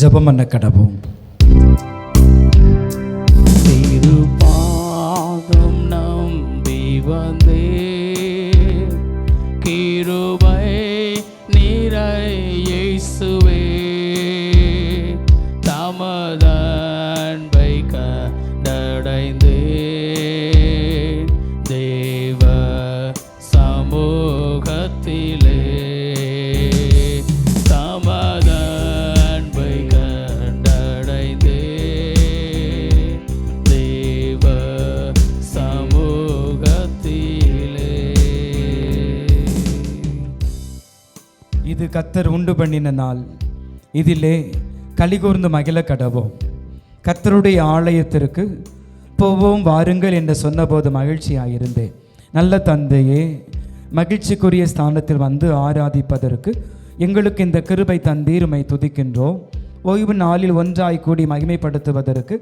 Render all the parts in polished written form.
ஜெபம் பண்ண கடவோம். திருப்பாதம் நம்பி வந்தே கிருபை நிறை இயேசுவே தமது அன்பை கண்டடைந்தே தேவ சமூகத்திலே இது கர்த்தர் உண்டு பண்ணின நாள், இதிலே கலிகூர்ந்து மகிழ கடவோம். கர்த்தருடைய ஆலயத்திற்கு போவோம் வாருங்கள் என்று சொன்னபோது மகிழ்ச்சியாயிருந்தேன். நல்ல தந்தையே, மகிழ்ச்சிக்குரிய ஸ்தானத்தில் வந்து ஆராதிப்பதற்கு எங்களுக்கு இந்த கிருபை தந்தீர் உம்மை துதிக்கின்றோம். ஓய்வு நாளில் ஒன்றாய் கூடி மகிமைப்படுத்துவதற்கு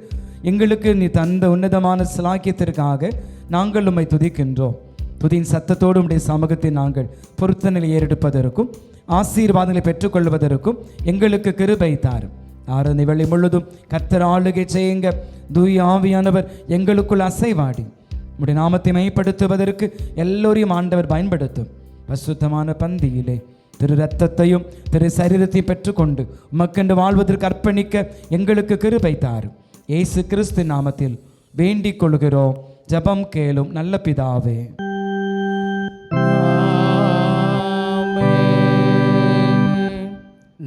எங்களுக்கு நீ தந்த உன்னதமான சிலாக்கியத்திற்காக நாங்கள் உம்மை துதிக்கின்றோம். துதியின் சத்தத்தோடு உடைய சமூகத்தை நாங்கள் பொருத்தநிலை ஏறெடுப்பதற்கும் ஆசீர்வாதங்களை பெற்றுக்கொள்வதற்கும் எங்களுக்கு கிருபை தாரும். ஆராதனை வேளை முழுதும் கர்த்தர் ஆளுகை செய்யுங்க. தூய ஆவியானவர் எங்களுக்குள் அசைவாடி உடைய நாமத்தை மைப்படுத்துவதற்கு எல்லோரையும் ஆண்டவர் பயன்படுத்தும். பரிசுத்தமான பந்தியிலே திரு ரத்தத்தையும் திரு சரீரத்தையும் பெற்றுக்கொண்டு உமக்கென்று வாழ்வதற்கு அர்ப்பணிக்க எங்களுக்கு கிருபை தாரும். இயேசு கிறிஸ்து நாமத்தில் வேண்டிக் கொள்கிறோம். ஜெபம் கேளும் நல்ல பிதாவே.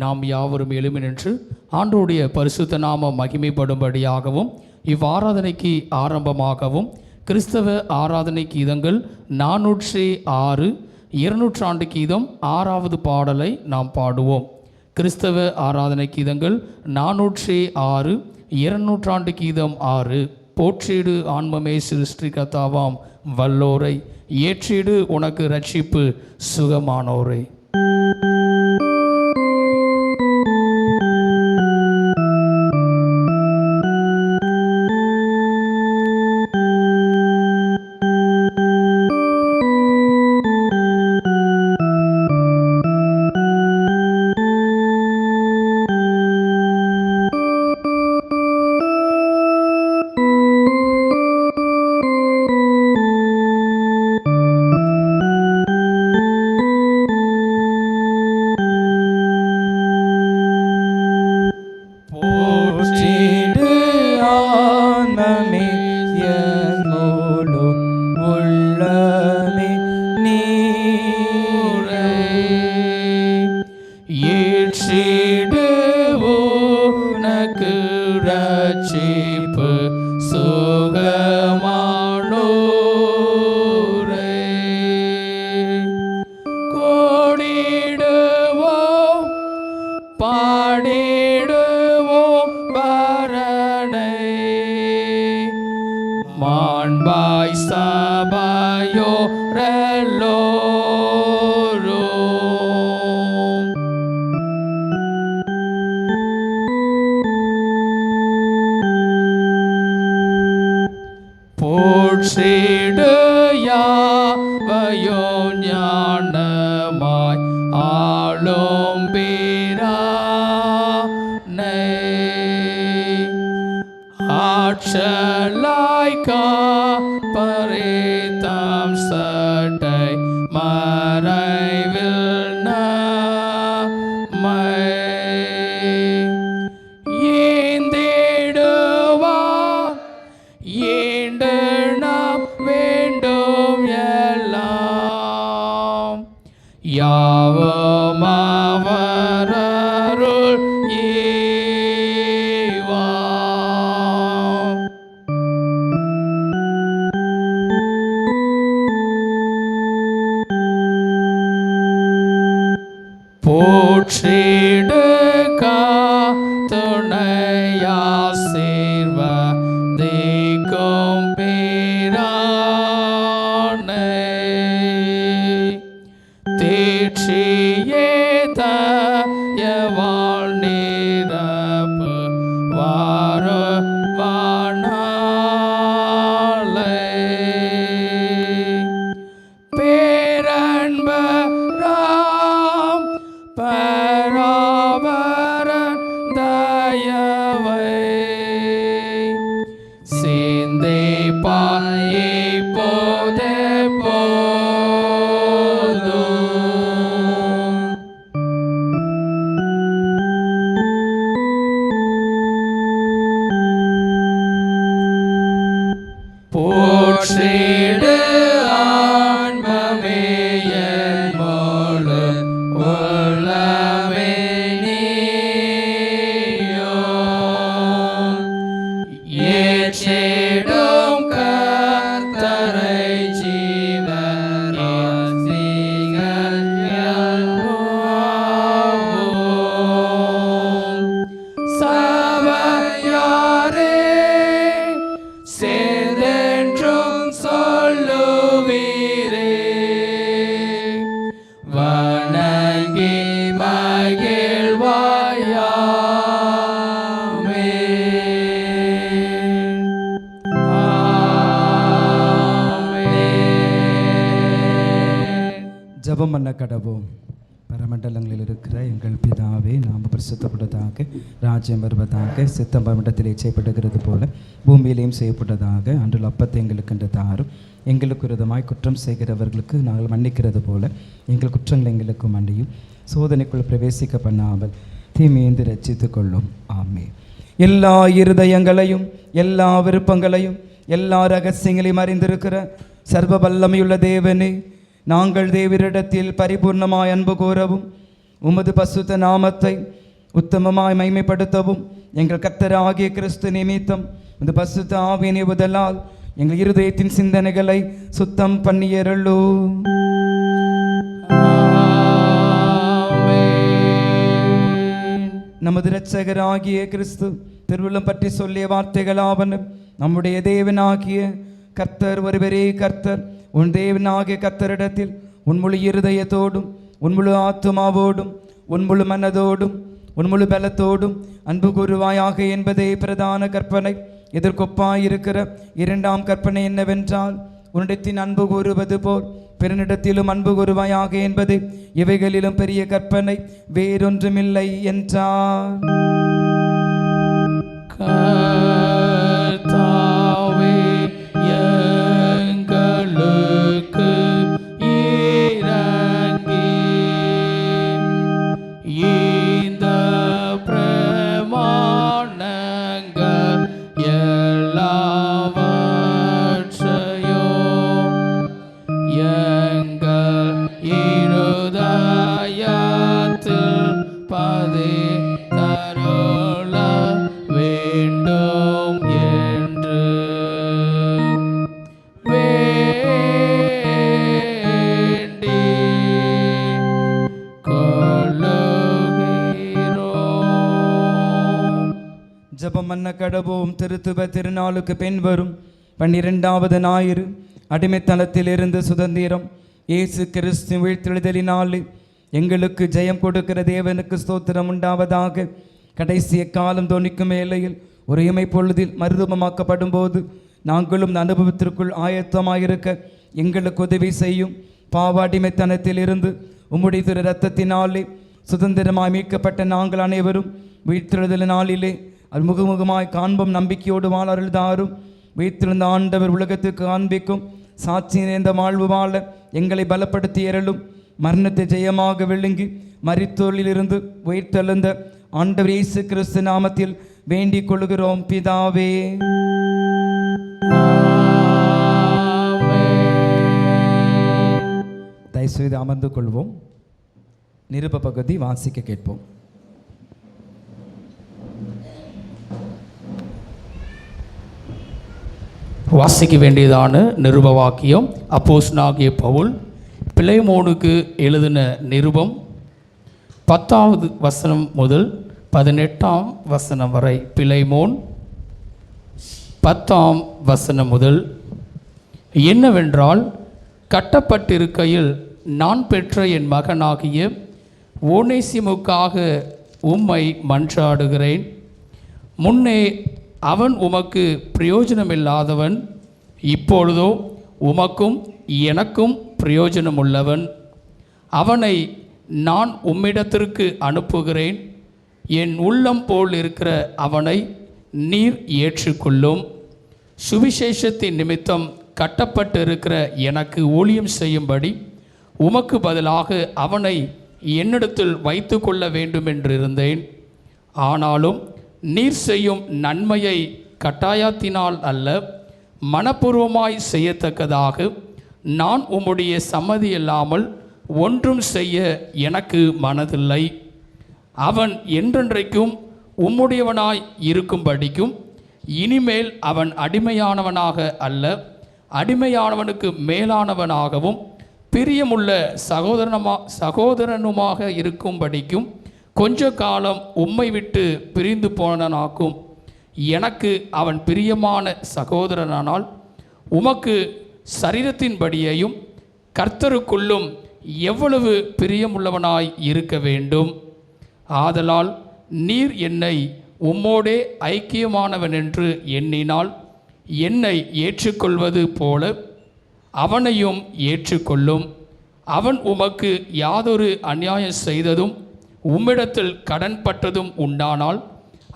நாம் யாவரும் எழுமி நின்று ஆண்டவருடைய பரிசுத்த நாமம் மகிமைப்படும்படியாகவும் இவ்வாராதனைக்கு ஆரம்பமாகவும் கிறிஸ்தவ ஆராதனை கீதங்கள் 406 200 கீதம் 6வது பாடலை நாம் பாடுவோம். கிறிஸ்தவ ஆராதனை கீதங்கள் 406 200 கீதம் 6. போற்றிடு ஆன்மமே சிருஷ்டி கர்த்தாவாம் வல்லோரை, ஏற்றிடு உனக்கு ரட்சிப்பு சுகமானோரை. மாண்பாய் சபையோ ரெல்லோரும் போற்றிடு யாவையோ ஞானமாய் ஆளும் பிரானை ஆற்றலாய் காப்பரேதாம் சட்டை மறைவில் நம்மை ஏந்திடுவார். ஏண்டு நாம் வேண்டும் எல்லாம் யாவும் அவர் அருள் போற்றிடு துணையா சேர்வ தேக்கும் பேரானை தேற்றியே தயவாள் நிரப்பு வாரு வானாலை பேரன்பராம் பராபரன் போற்றிடு ஆன்மமே என் முழு உள்ளமே நீயும் ஏற்றிடும் கர்த்தரை ஜீவன் சபையாரே சேர்ந்தென்றும் சொல்லுவீரே வணங்கி மகிழ்வாயாமே. ஜெபம் பண்ண கடவோம். பரமண்டலங்களில் இருக்கிற எங்கள் பிதாவே, நாம் பரிசுத்தப்பட்டதாக, ராஜ்யம் வருவதாக, சித்தம் பரமண்டத்திலே செய்யப்படுகிறது போல பூமியிலேயும் செய்யப்பட்டதாக. அன்றுள்ள அப்பத்தை எங்களுக்கு என்று தாரும். எங்களுக்கு விரோதமாய் குற்றம் செய்கிறவர்களுக்கு நாங்கள் மன்னிக்கிறது போல எங்கள் குற்றங்கள் எங்களுக்கு மன்னியும். சோதனைக்குள் பிரவேசிக்க பண்ணாமல் தீமையேந்து ரட்சித்துக் கொள்ளும். ஆமே. எல்லா இருதயங்களையும் எல்லா விருப்பங்களையும் எல்லா ரகசியங்களையும் அறிந்திருக்கிற சர்வ வல்லமையுள்ள தேவனே, நாங்கள் தேவரிடத்தில் பரிபூர்ணமாய் அன்பு கூறவும் உமது பசுத்த நாமத்தை உத்தமமாய் மைமைப்படுத்தவும் எங்கள் கர்த்தராகிய கிறிஸ்து நிமித்தம் இந்த பசுத்த ஆவியின் உதலால் எங்கள் இருதயத்தின் சிந்தனைகளை சுத்தம் பண்ணியருளோ. நமது இரட்சகராகிய கிறிஸ்து திருவுள்ளம் பற்றி சொல்லிய வார்த்தைகளாவன, நம்முடைய தேவனாகிய கர்த்தர் ஒருவரே கர்த்தர். உன் தேவனாகிய கர்த்தரிடத்தில் உன் முழு இருதயத்தோடும் உன் முழு ஆத்துமாவோடும் உன் முழு மனதோடும் உன் முழு பலத்தோடும் அன்பு கூறுவாயாக என்பதே பிரதான கற்பனை. எதற்கொப்பாயிருக்கிற இரண்டாம் கற்பனை என்னவென்றால், உன்னிடத்தின் அன்பு கூறுவது போல் பிறனிடத்திலும் அன்பு கூறுவாயாக என்பது இவைகளிலும் பெரிய கற்பனை வேறொன்றுமில்லை என்றார். கர்த்தாவே எங்களுக்கு இரங்கி இந்த பிரமாணங்கள் எல்லாவற்றையும் எங்கள் இருதயத்தில் பதித்தருள வேண்டும் என்று வேண்டி கொள்ளுகிறோம். ஜெபம் பண்ண கடவோம். திருத்துவ திருநாளுக்கு பின் வரும் 12வது ஞாயிறு அடிமைத்தனத்தில் இருந்து சுதந்திரம் இயேசு கிறிஸ்து வீழ்த்தெழுதலினாலே எங்களுக்கு ஜெயம் கொடுக்கிற தேவனுக்கு ஸ்தோத்திரம் உண்டாவதாக. கடைசி காலம் தோணிக்கும் வேளையில் ஒரு இமை பொழுதில் மறுரூபமாக்கப்படும் போது நாங்களும் இந்த அனுபவத்திற்குள் ஆயத்தமாயிருக்க எங்களுக்கு உதவி செய்யும். பாவ அடிமைத்தனத்தில் இருந்து உம்முடைய திரு இரத்தத்தினாலே சுதந்திரமாய் மீட்கப்பட்ட நாங்கள் அனைவரும் வீழ்த்தெழுதல் நாளிலே அது முகமுகமாய் காண்போம். நம்பிக்கையோடு வாழருள் தாரும். வீழ்த்தெழுந்த ஆண்டவர் உலகத்துக்கு காண்பிக்கும் சாட்சி நிறைந்த வாழ்வு வாழ எங்களை பலப்படுத்தி எறலும். மரணத்தை ஜெயமாக விழுங்கி மரித்தோரிலிருந்து உயிர்த்தெழுந்த ஆண்டவர் இயேசு கிறிஸ்து நாமத்தில் வேண்டிக் கொள்கிறோம் பிதாவே. தயவுசெய்து அமர்ந்து கொள்வோம். நிருப பகுதி வாசிக்க கேட்போம். வாசிக்க வேண்டியதான நிருப வாக்கியம் அப்போஸ்தலனாகிய பவுல் பிலேமோனுக்கு எழுதின நிருபம் 10வது வசனம் முதல் 18ஆம் வசனம் வரை. பிலேமோன் 10ஆம் வசனம் முதல். என்னவென்றால், கட்டப்பட்டிருக்கையில் நான் பெற்ற என் மகனாகிய ஓனேசிமுக்காக உம்மை மன்றாடுகிறேன். முன்னே அவன் உமக்கு பிரயோஜனமில்லாதவன், இப்பொழுதோ உமக்கும் எனக்கும் பிரயோஜனமுள்ளவன். அவனை நான் உம்மிடத்திற்கு அனுப்புகிறேன். என் உள்ளம் போல் இருக்கிற அவனை நீர் ஏற்றுக்கொள்ளும். சுவிசேஷத்தின் நிமித்தம் கட்டப்பட்டு இருக்கிற எனக்கு ஊழியம் செய்யும்படி உமக்கு பதிலாக அவனை என்னிடத்தில் வைத்து கொள்ள வேண்டுமென்றிருந்தேன். ஆனாலும் நீர் செய்யும் நன்மையை கட்டாயத்தினால் அல்ல, மனப்பூர்வமாய் செய்யத்தக்கதாக நான் உம்முடைய சம்மதி இல்லாமல் ஒன்றும் செய்ய எனக்கு மனதில்லை. அவன் என்றென்றைக்கும் உம்முடையவனாய் இருக்கும்படிக்கும் இனிமேல் அவன் அடிமையானவனாக அல்ல, அடிமையானவனுக்கு மேலானவனாகவும் பிரியமுள்ள சகோதரனுமாக இருக்கும்படிக்கும் கொஞ்ச காலம் உம்மை விட்டு பிரிந்து போனனாக்கும். எனக்கு அவன் பிரியமான சகோதரனானால் உமக்கு சரீரத்தின்படியையும் கர்த்தருக்குள்ளும் எவ்வளவு பிரியமுள்ளவனாய் இருக்க வேண்டும். ஆதலால் நீர் என்னை உம்மோடே ஐக்கியமானவன் என்று எண்ணினால் என்னை ஏற்றுக்கொள்வது போல அவனையும் ஏற்றுக்கொள்ளும். அவன் உமக்கு யாதொரு அநியாயம் செய்ததும் உம்மிடத்தில் கடன்பட்டதும் உண்டானால்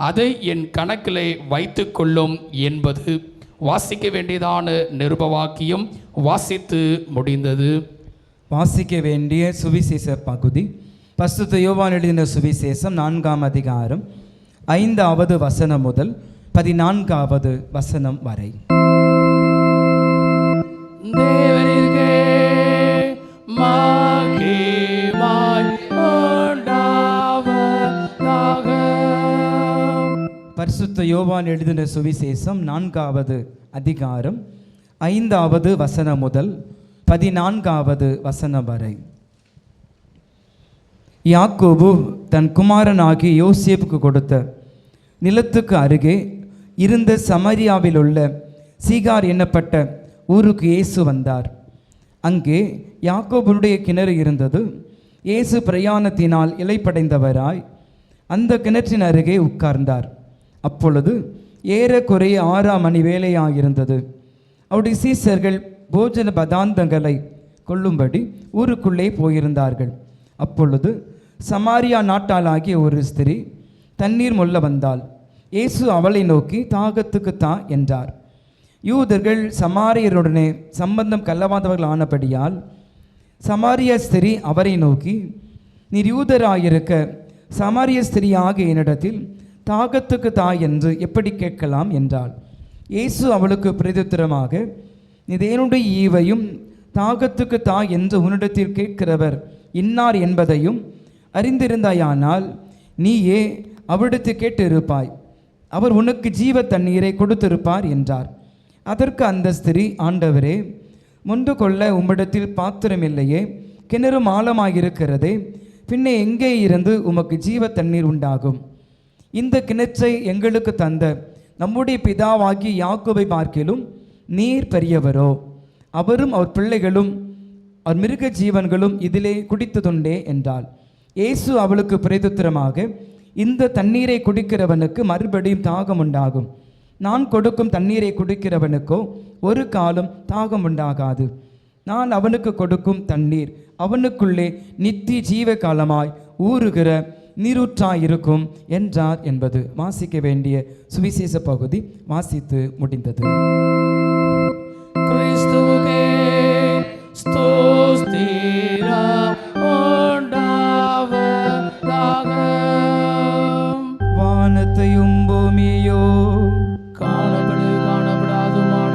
அதை என் கணக்கிலே வைத்து கொள்ளும் என்பது. வாசிக்க வேண்டியதான நிருபவாக்கியம் வாசித்து முடிந்தது. வாசிக்க வேண்டிய சுவிசேஷ பகுதி பரிசுத்த யோவான் எழுதின சுவிசேஷம் 4ஆம் அதிகாரம் 5வது வசனம் முதல் 14வது வசனம் வரை. தேவனிற்கே மகிமை உண்டாவதாக. பரிசுத்த யோவான் எழுதின சுவிசேஷம் 4வது அதிகாரம் 5வது வசனம் முதல் 14வது வசனம் வரை. யாக்கோபு தன் குமாரனாகி யோசேப்புக்கு கொடுத்த நிலத்துக்கு அருகே இருந்த சமரியாவில் உள்ள சீகார் என்னப்பட்ட ஊருக்கு இயேசு வந்தார். அங்கே யாக்கோபுடைய கிணறு இருந்தது. இயேசு பிரயாணத்தினால் இளைப்படைந்தவராய் அந்த கிணற்றின் அருகே உட்கார்ந்தார். அப்பொழுது ஏறக்குறைய 6ஆம் மணி வேளையாயிருந்தது. அவருடைய சீசர்கள் போஜன பதார்த்தங்களை கொள்ளும்படி ஊருக்குள்ளே போயிருந்தார்கள். அப்பொழுது சமாரியா நாட்டாளாகிய ஒரு ஸ்திரீ தண்ணீர் மொள்ள வந்தாள். இயேசு அவளை நோக்கி, தாகத்துக்கு தா என்றார். யூதர்கள் சமாரியருடனே சம்பந்தம் கல்லவாதவர்கள் ஆனபடியால் சமாரிய ஸ்திரீ அவரை நோக்கி, நீர் யூதராயிருக்க சமாரிய ஸ்திரீயாகிய என்னிடத்தில் தாகத்துக்கு தா என்று எப்படி கேட்கலாம் என்றாள். இயேசு அவளுக்கு பிரதித்திரமாக, நீ தேவனுடைய ஈவையும் தாகத்துக்கு தா என்று உன்னிடத்தில் கேட்கிறவர் இன்னார் என்பதையும் அறிந்திருந்தாயானால் நீயே அவரிடத்தில் கேட்டு இருப்பாய், அவர் உனக்கு ஜீவ தண்ணீரை கொடுத்திருப்பார் என்றார். அதற்கு அந்த ஸ்திரீ, ஆண்டவரே, முண்டு கொள்ள உம்மிடத்தில் பாத்திரம் இல்லையே, கிணறும் ஆழமாயிருக்கிறதே, பின்னே எங்கே இருந்து உமக்கு ஜீவ தண்ணீர் உண்டாகும்? இந்த கிணற்றை எங்களுக்கு தந்த நம்முடைய பிதாவாகி யாக்கோபை பார்க்கிலும் நீர் பெரியவரோ? அவரும் அவர் பிள்ளைகளும் அவர் மிருக ஜீவன்களும் இதிலே குடித்ததுண்டே என்றாள். இயேசு அவளுக்கு பிரதித்திரமாக, இந்த தண்ணீரை குடிக்கிறவனுக்கு மறுபடியும் தாகம் உண்டாகும். நான் கொடுக்கும் தண்ணீரை குடிக்கிறவனுக்கோ ஒரு காலம் தாகம் உண்டாகாது. நான் அவனுக்கு கொடுக்கும் தண்ணீர் அவனுக்குள்ளே நித்திய ஜீவ காலமாய் ஊறுகிற நீரூற்றாயிருக்கும் என்றார் என்பது வாசிக்க வேண்டிய சுவிசேஷ பகுதி வாசித்து முடிந்தது. கிறிஸ்துவுக்கே ஸ்தோத்திரம் உண்டாவதாக. வானத்தையும் பூமியோ காணப்படாதுமான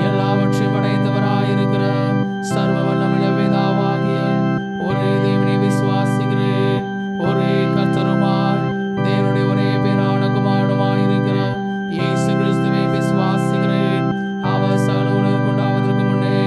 எல்லாவற்றையும் படைத்தவராயிருக்கிற சர்வ வல்லமையுள்ள பிதாவாகிய ஒரே தேவனை விசுவாசிக்கிறேன். ஒரே கர்த்தருமாய் தேவனுடைய ஒரே பேரான குமாரனுமாயிருக்கிற இயேசு கிறிஸ்துவை விசுவாசிக்கிறேன். அவர் சகல உலகம் உண்டாவதற்கு முன்னே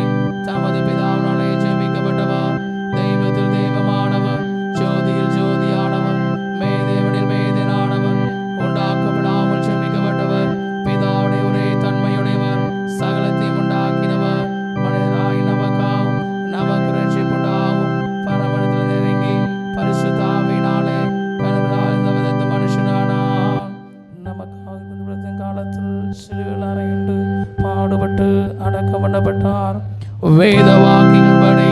தமது பிதாவினாலே ஜெபிக்கப்பட்டவர், தெய்வத்தில் தெய்வமானவர், ஜோதியில் ஜோதியானவர், மேதேவனில் மேதேனானவர், உண்டாக்கப்படாமல் ஜெபிக்கப்பட்டவர், பிதாவுடைய ஒரே தன்மையுடையவர், சகலத்தையும் உண்டாக்கினவர், மனிதராய் நமக்காகவும் நமக்கு ரட்சிப்புண்டாகவும் பரமத்தில் நெருங்கி பரிசுத்த ஆவியினாலே கர்த்தரால் இந்த விதத்து மனுஷனானார். நமக்காக காலத்தில் சிலுவையில் அறையுண்டு பாடுபட்டு அடக்கம் பண்ணப்பட்டார். வேத வாக்கின்படி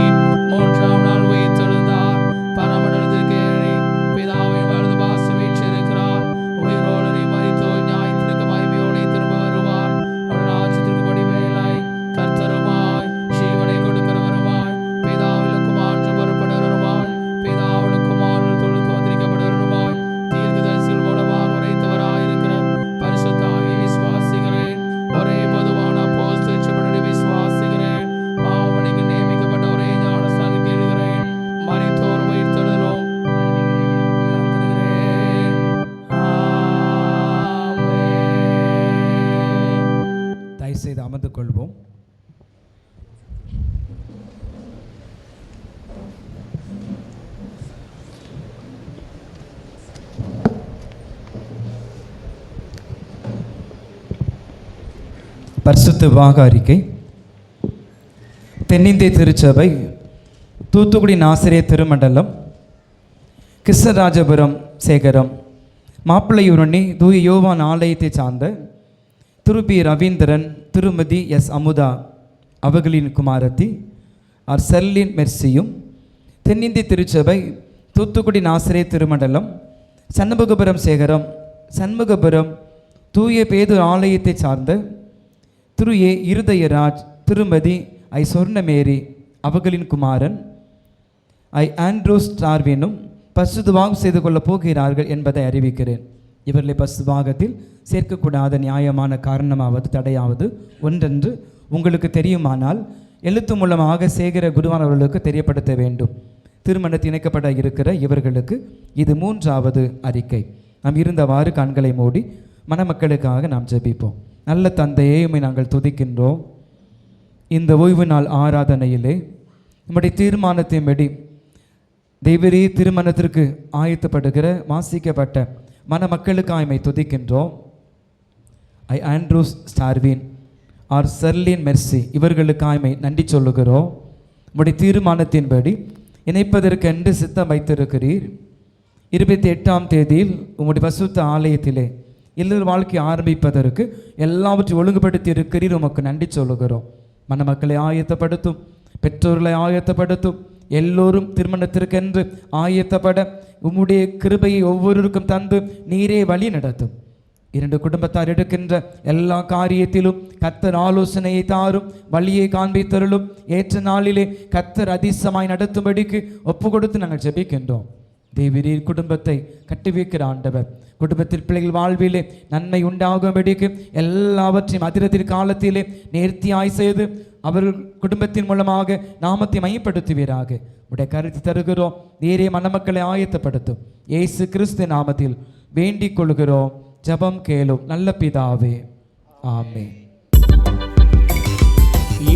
3ஆம் நாள் உயிர்த்தெழுந்தார். பரமண்டலத்திற்கு ஏறி பிதாவின் வலது பாசம் வீற்றிருக்கிறார். உயிரோடு மரித்தோர் நியாயத்திற்கு மகிமையோடு திரும்ப வருவார். அவர் ராஜ்யத்திற்கு படிவேலாய் கர்த்தருமாய் ஜீவனை கொடுக்கிறவருமாய் பிதாவில் குமாரன் பொறுப்படுகிறவருமாய் பிதாவில் குமாரன் தொழு தோன்றிக்கப்படுகிறவருமாய் தீர்க்கதரிசிகள் மூலமாக உரைத்தவராயிருக்கிற பரிசுத்த ஆவியை விசுவாசிக்கிறேன். ஒரே பொதுவான தயவு செய்து அமர்ந்து கொள்வோம். பரிசுத்த வாக அறிக்கை. தென்னிந்திய திருச்சபை தூத்துக்குடி நாசிரியர் திருமண்டலம் கிருஷ்ணராஜபுரம் சேகரம் மாப்பிள்ளையூரணி தூய யோவான் ஆலயத்தை சார்ந்த திரு பி ரவீந்திரன் திருமதி எஸ் அமுதா அவர்களின் குமாரத்தி ஆர் செர்லின் மெர்சியும், தென்னிந்திய திருச்சபை தூத்துக்குடி நாசிரியர் திருமண்டலம் சண்முகபுரம் சேகரம் சண்முகபுரம் தூய பேதுரு ஆலயத்தை சார்ந்த திரு ஏ இருதயராஜ் திருமதி ஐ சொர்ணமேரி அவர்களின் குமாரன் ஐ ஆண்ட்ரூஸ் டார்வினும் பசுதுவாகம் செய்து கொள்ளப் போகிறார்கள் என்பதை அறிவிக்கிறேன். இவர்களை பசுவாகத்தில் சேர்க்கக்கூடாத நியாயமான காரணமாவது தடையாவது ஒன்றென்று உங்களுக்கு தெரியுமானால் எழுத்து மூலமாக சேகர குருவான் அவர்களுக்கு தெரியப்படுத்த வேண்டும். திருமணத்தில் இணைக்கப்பட இருக்கிற இவர்களுக்கு இது 3வது அறிக்கை. நாம் இருந்தவாறு கண்களை மூடி மணமக்களுக்காக நாம் ஜெபிப்போம். நல்ல தந்தையே, உம்மை நாங்கள் துதிக்கின்றோம். இந்த ஓய்வு நாள் ஆராதனையிலே நம்முடைய தீர்மானத்தின்படி தெய்வரீ திருமணத்திற்கு ஆயத்தப்படுகிற வாசிக்கப்பட்ட மணமக்களுக்காக உம்மை துதிக்கின்றோம். ஐ Andrews Starwin R Sherlin Mercy இவர்களுக்காக உம்மை நன்றி சொல்லுகிறோம். உம்முடைய தீர்மானத்தின்படி இணைப்பதற்கென்று சித்தம் வைத்திருக்கிறீர். 28ஆம் தேதியில் உம்முடைய பசுத்த ஆலயத்திலே இல்லற வாழ்க்கை ஆரம்பிப்பதற்கு எல்லாவற்றையும் ஒழுங்குபடுத்தி இருக்கிறீர். உமக்கு நன்றி சொல்லுகிறோம். மணமக்களை ஆயத்தப்படுத்தும், பெற்றோர்களை ஆயத்தப்படுத்தும், எல்லோரும் திருமணத்திற்கென்று ஆயத்தப்பட உம்முடைய கிருபையை ஒவ்வொருவருக்கும் தந்து நீரே வழி நடத்தும். 2 குடும்பத்தார் எடுக்கின்ற எல்லா காரியத்திலும் கர்த்தர் ஆலோசனையை தாரும், வழியை காண்பித்தருளும். ஏற்ற நாளிலே கர்த்தர் அதிசமாய் நடத்தும்படிக்கு ஒப்பு கொடுத்து நாங்கள் ஜெபிக்கின்றோம். தேவரீர் குடும்பத்தை கட்டி வைக்கிற ஆண்டவர், குடும்பத்தில் பிள்ளைகள் வாழ்விலே நன்மை உண்டாகும்படிக்கு எல்லாவற்றையும் அதிரத்தின் காலத்திலே நேர்த்தியாய் செய்து அவர்கள் குடும்பத்தின் மூலமாக நாமத்தை மையப்படுத்துவீராக உடைய கருத்து தருகிறோம். நீரே மணமக்களை ஆயத்தப்படுத்தும். இயேசு கிறிஸ்து நாமத்தில் வேண்டிக் கொள்கிறோம். ஜெபம் கேளும் நல்ல பிதாவே, ஆமென்.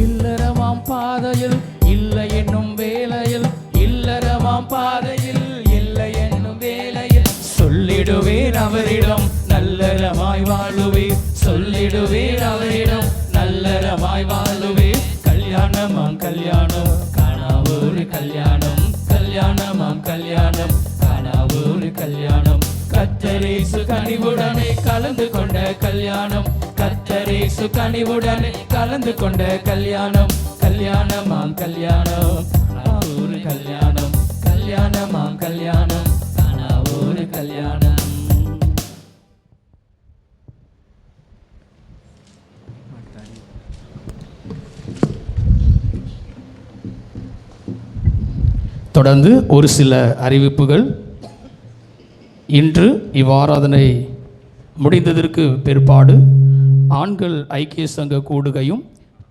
இல்லறமாம் பாதையில் இல்லை என்னும் வேளையில், இல்லறமாம் பாதையில் இல்லை என்னும் வேளையில் சொல்லிடுவேன் அவரிடம் நல்லறமாய் வாழுவேன், சொல்லிடுவேன் அவரிடம் நல்லறமாய் வாழுவேன். கல்யாணமாம் கல்யாணம் காணாவொரு கல்யாணம், கல்யாணமாம் கல்யாணம் காணாவொரு கல்யாணம். கர்த்தரேசு கனிவுடனே கலந்து கொண்ட கல்யாணம், கர்த்தரேசு கனிவுடனே கலந்து கொண்ட கல்யாணம். கல்யாணமாம் கல்யாணம் ஒரு கல்யாணம், கல்யாணமாம் கல்யாணம் ஒரு கல்யாணம். தொடர்ந்து ஒரு சில அறிவிப்புகள். இன்று இவ்வாராதனை முடிந்ததற்கு பிற்பாடு ஆண்கள் ஐக்கிய சங்க கூடுகையும்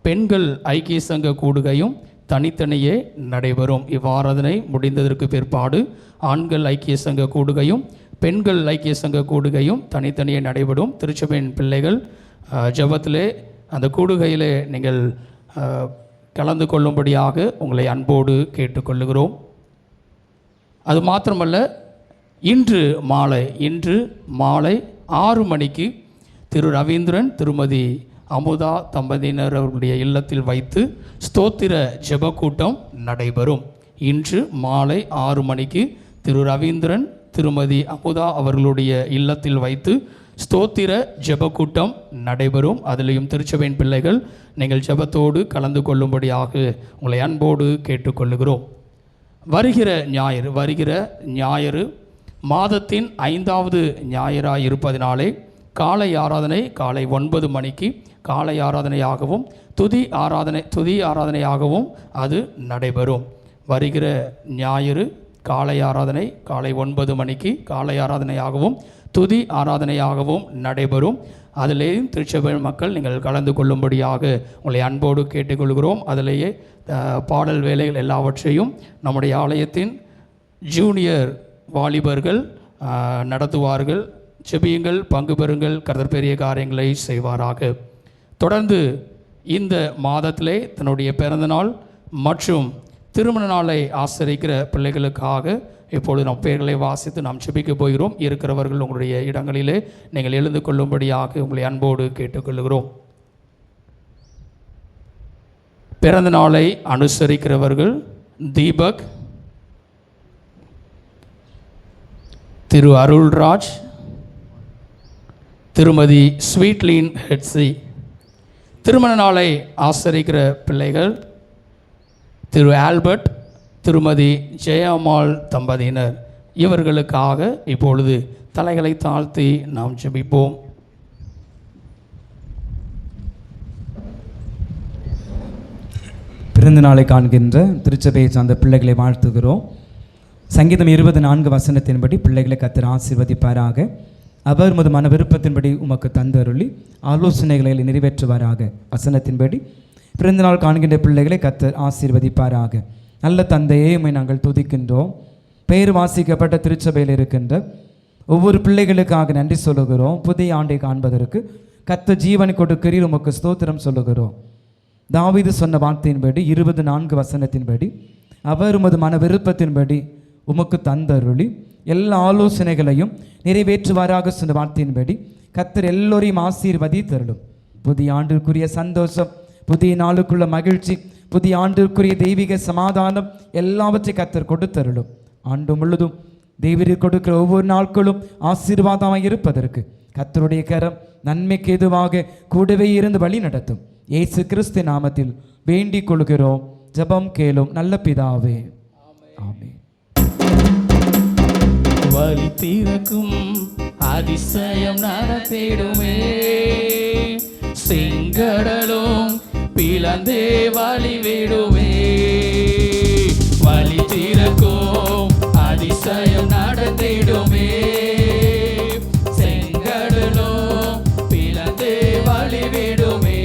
பெண்கள் ஐக்கிய சங்க கூடுகையும் தனித்தனியே நடைபெறும். இவ்வாராதனை முடிந்ததற்கு பிற்பாடு ஆண்கள் ஐக்கிய சங்க கூடுகையும் பெண்கள் ஐக்கிய சங்க கூடுகையும் தனித்தனியே நடைபெறும். திருச்சபையின் பிள்ளைகள் ஜெபத்திலே அந்த கூடுகையிலே நீங்கள் கலந்து கொள்ளும்படியாக உங்களை அன்போடு கேட்டுக்கொள்ளுகிறோம். அது மாத்திரமல்ல, இன்று மாலை 6 மணிக்கு திரு ரவீந்திரன் திருமதி அமுதா தம்பதியினர் அவர்களுடைய இல்லத்தில் வைத்து ஸ்தோத்திர ஜெப கூட்டம் நடைபெறும். இன்று மாலை 6 மணிக்கு திரு ரவீந்திரன் திருமதி அமுதா அவர்களுடைய இல்லத்தில் வைத்து ஸ்தோத்திர ஜெப கூட்டம் நடைபெறும். அதிலையும் திருச்சபையின் பிள்ளைகள் நீங்கள் ஜெபத்தோடு கலந்து கொள்ளும்படியாக உங்களை அன்போடு கேட்டுக்கொள்ளுகிறோம். வருகிற ஞாயிறு மாதத்தின் 5வது ஞாயிறாய் இருப்பதினாலே காலை ஆராதனை காலை 9 மணிக்கு காலை ஆராதனையாகவும் துதி ஆராதனையாகவும் அது நடைபெறும். வருகிற ஞாயிறு காலை ஆராதனை காலை 9 மணிக்கு காலை ஆராதனையாகவும் துதி ஆராதனையாகவும் நடைபெறும். அதிலேயும் திருச்சபை மக்கள் நீங்கள் கலந்து கொள்ளும்படியாக உங்களை அன்போடு கேட்டுக்கொள்கிறோம். அதிலேயே பாடல் வேலைகள் எல்லாவற்றையும் நம்முடைய ஆலயத்தின் ஜூனியர் வாலிபர்கள் நடத்துவார்கள். செபியுங்கள், பங்கு பெறுங்கள், கர்த்தர் பெரிய காரியங்களை செய்வாராக. தொடர்ந்து இந்த மாதத்திலே தன்னுடைய பிறந்தநாள் மற்றும் திருமண நாளை ஆசரிக்கிற பிள்ளைகளுக்காக இப்பொழுது நம் பெயர்களை வாசித்து நாம் ஜெபிக்க போகிறோம். இருக்கிறவர்கள் உங்களுடைய இடங்களிலே நீங்கள் எழுந்து கொள்ளும்படியாக உங்களை அன்போடு கேட்டுக்கொள்கிறோம். பிறந்த நாளை அனுசரிக்கிறவர்கள் தீபக், திரு அருள்ராஜ், திருமதி ஸ்வீட்லீன் ஹெட்ஸி. திருமண நாளை ஆசரிக்கிற பிள்ளைகள் திரு ஆல்பர்ட், திருமதி ஜெயம்மாள் தம்பதியினர். இவர்களுக்காக இப்பொழுது தலைகளை தாழ்த்தி நாம் ஜெபிப்போம். பிறந்த நாளை காண்கின்ற திருச்சபையை சார்ந்த பிள்ளைகளை வாழ்த்துகிறோம். சங்கீதம் 24 பிள்ளைகளை கர்த்தர் ஆசீர்வதிப்பாராக. அவர் உமது மன விருப்பத்தின்படி உமக்கு தந்தருளி ஆலோசனைகளை நிறைவேற்றுவாராக. வசனத்தின்படி பிறந்தநாள் காண்கின்ற பிள்ளைகளை கர்த்தர் ஆசீர்வதிப்பாராக. நல்ல தந்தையே, உம்மை நாங்கள் துதிக்கின்றோம். பெயர் வாசிக்கப்பட்ட திருச்சபையில் இருக்கின்ற ஒவ்வொரு பிள்ளைகளுக்காக நன்றி சொல்லுகிறோம். புதிய ஆண்டை காண்பதற்கு கர்த்தர் ஜீவனை கொடுக்கிறீர், உமக்கு ஸ்தோத்திரம் சொல்லுகிறோம். தாவீது சொன்ன வார்த்தையின்படி 24 அவர் உமது மன விருப்பத்தின்படி உமக்கு தந்தருளி எல்லா ஆலோசனைகளையும் நிறைவேற்றுவாராக சொன்ன வார்த்தையின்படி கர்த்தர் எல்லோரையும் ஆசீர்வதித்தருளும். புதிய ஆண்டிற்குரிய சந்தோஷம், புதிய நாளுக்குள்ள மகிழ்ச்சி, புதிய ஆண்டிற்குரிய தெய்வீக சமாதானம் எல்லாவற்றையும் கர்த்தர் கொடுத்தருளும். ஆண்டு முழுதும் தெய்வீர் கொடுக்கிற ஒவ்வொரு நாட்களும் ஆசீர்வாதமாக இருப்பதற்கு கர்த்தருடைய கரம் நன்மைக்கு எதுவாக கூடவே இருந்து வழி நடத்தும். இயேசு கிறிஸ்து நாமத்தில் வேண்டிக் கொள்கிறோம். ஜெபம் கேளும் நல்ல பிதாவே, ஆமென். வழி தீரக்கும் அதிசயம் நடத்திடுமே, செங்கடலும் பிளந்தே வழி விடுமே. வழி தீரக்கும் அதிசயம் நடத்திடுமே, செங்கடலும் பிளந்தே வழி விடுமே.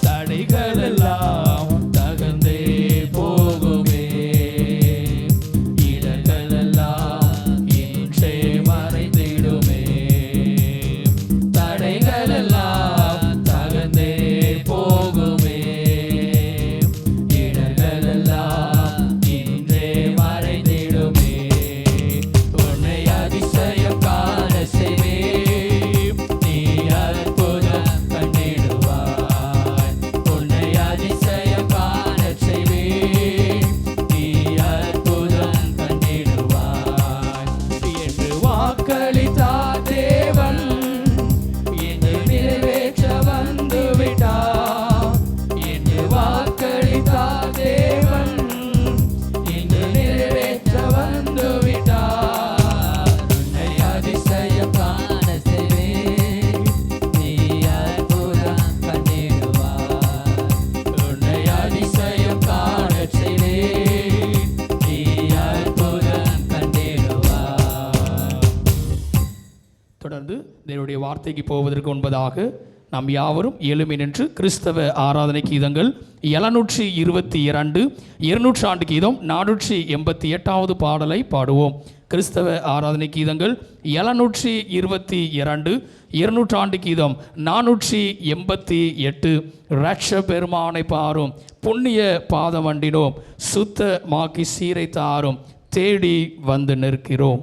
தடைகள் எல்லாம் தகர்ந்தே போகுமே, இடர்கள் எல்லாம் இன்றே மறைந்திடுமே. தடைகள் எல்லாம் தகர்ந்தே போகுமே, இடர்கள் எல்லாம் இன்றே மறைந்திடுமே. உன்னை அதிசயம் காண செய்வேன், நீ அற்புதம் கண்டிடுவாய். உன்னை அதிசயம் காண செய்வேன், நீ அற்புதம் கண்டிடுவாய். என்று வாக்களித்தார் தேவன், என்று நிறைவேற்ற வந்து விட்டார். என்று வாக்களித்தார் தேவன், என்று நிறைவேற்ற வந்து விட்டார். உன்னை அதிசயம் காண செய்வேன், நீ அற்புதம் கண்டிடுவாய். உன்னை அதிசயம் காண செய்வேன், நீ அற்புதம் கண்டிடுவாய். தொடர்ந்து தேவனுடைய வார்த்தைக்கு போவதற்கு முன்பதாக நாம் யாவரும் எழுமி நின்று கிறிஸ்தவ ஆராதனை கீதங்கள் 722, 200 ஆண்டு கீதம் 488வது பாடலை பாடுவோம். கிறிஸ்தவ ஆராதனை கீதங்கள் 722, 200 ஆண்டு கீதம் 488. ரட்ச பெருமானை பாரும், புண்ணிய பாதம் வண்டினோம், சுத்தமாக்கி சீரை தாரும், தேடி வந்து நிற்கிறோம்.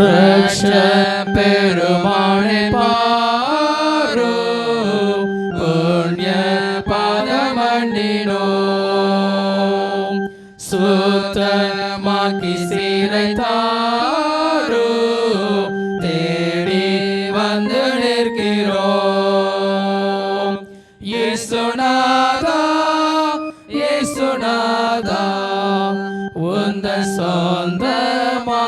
ரட்ச பெருமானை பாரும், புண்ணிய பாதமண்டினோம், சுத்தமாக்கி சீரை தாரும், தேடி வந்து நிற்கிறோம். இயேசுநாதா, இயேசுநாதா, உந்த சொந்தமா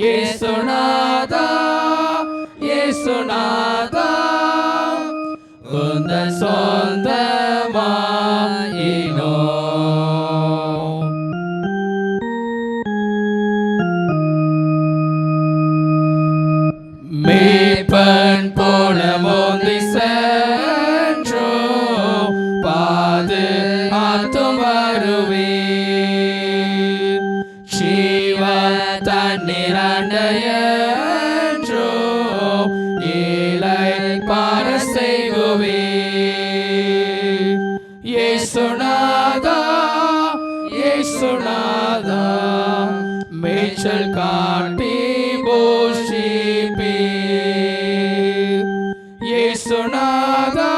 இயேசுநாதா இயேசுநாதா உந்தன் சொந்தமாயினோ. மேய்ப்பன் போல மோந்தி சென்றோ பாதுகாத்தும் வருவீர். ஜீவ தண்ணீர் அண்டையன்றோ இளைப்பாற செய்குவீர். இயேசுநாதா இயேசுநாதா மேய்ச்சல் காட்டி போஷிப்பீர். இயேசுநாதா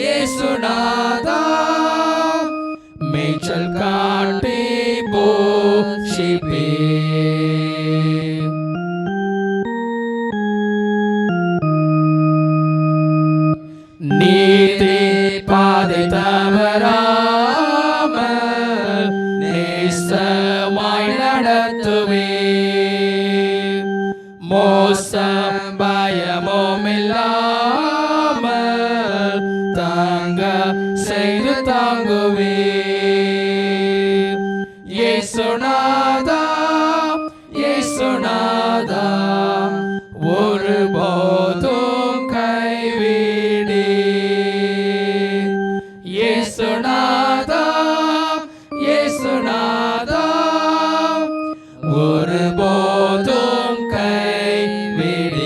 இயேசுநாதா மேய்ச்சல் காட்டி போஷிப்பீர். நீதி பாதை தவறாமல் நேசமாய் நடத்துவீர். மோசம் பயமும் இல்லாமல் தங்க செய்து தாங்குவீர். இயேசுநாதா இயேசுநாதா ஒருபோதும் கைவிடீர். இயேசுநாதா இயேசுநாதா ஒருபோதும் கைவிடீர்.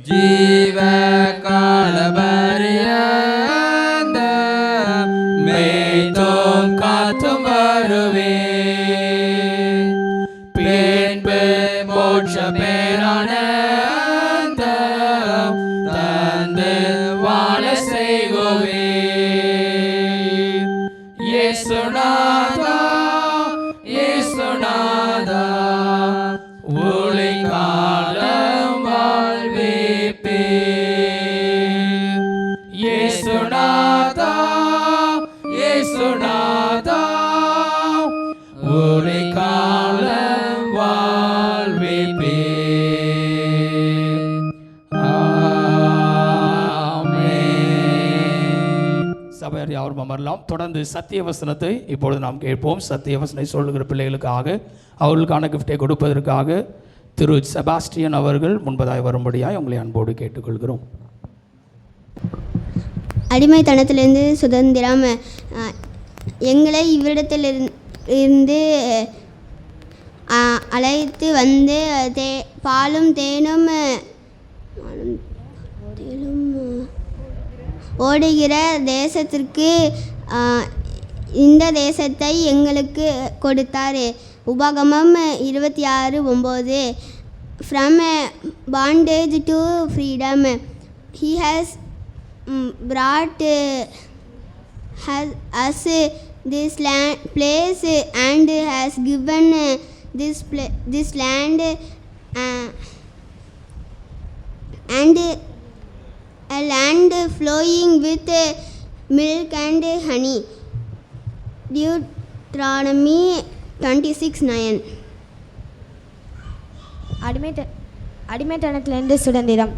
ஜீவ காலபரியந்த மேய்த்தும் காத்தும் வருவீர். பின்பு மோட்ச பேரானந்த தந்து வாழ செய்குவீர். இயேசுநாதா இயேசுநாதா ஒளி காலம் வாழ்விப்பீர். இயேசுநாதா இயேசுநாதா ஒளி காலம் வாழ்விப்பீர். ஆமென். சபையார் யாவரும் அமரலாம். தொடர்ந்து சத்திய வசனத்தை இப்பொழுது நாம் கேட்போம். சத்திய வசனை சொல்லுகிற பிள்ளைகளுக்காக அவர்களுக்கான கிஃப்டை கொடுப்பதற்காக திரு செபாஸ்டியன் அவர்கள் முன்பதாய் வரும்படியாய் உங்களை அன்போடு கேட்டுக்கொள்கிறோம். அடிமைத்தனத்திலிருந்து சுதந்திரம் எங்களை இவ்விடத்திலிருந்து அழைத்து வந்து பாலும் தேனும் ஓடுகிற தேசத்திற்கு இந்த தேசத்தை எங்களுக்கு கொடுத்தார். உபாகமம் 26:9. From bondage to freedom he has brought us this place and has given this land and a land flowing with milk and honey. Deuteronomy 26:9. அடிமைத்தனத்திலிருந்து சுதந்திரம்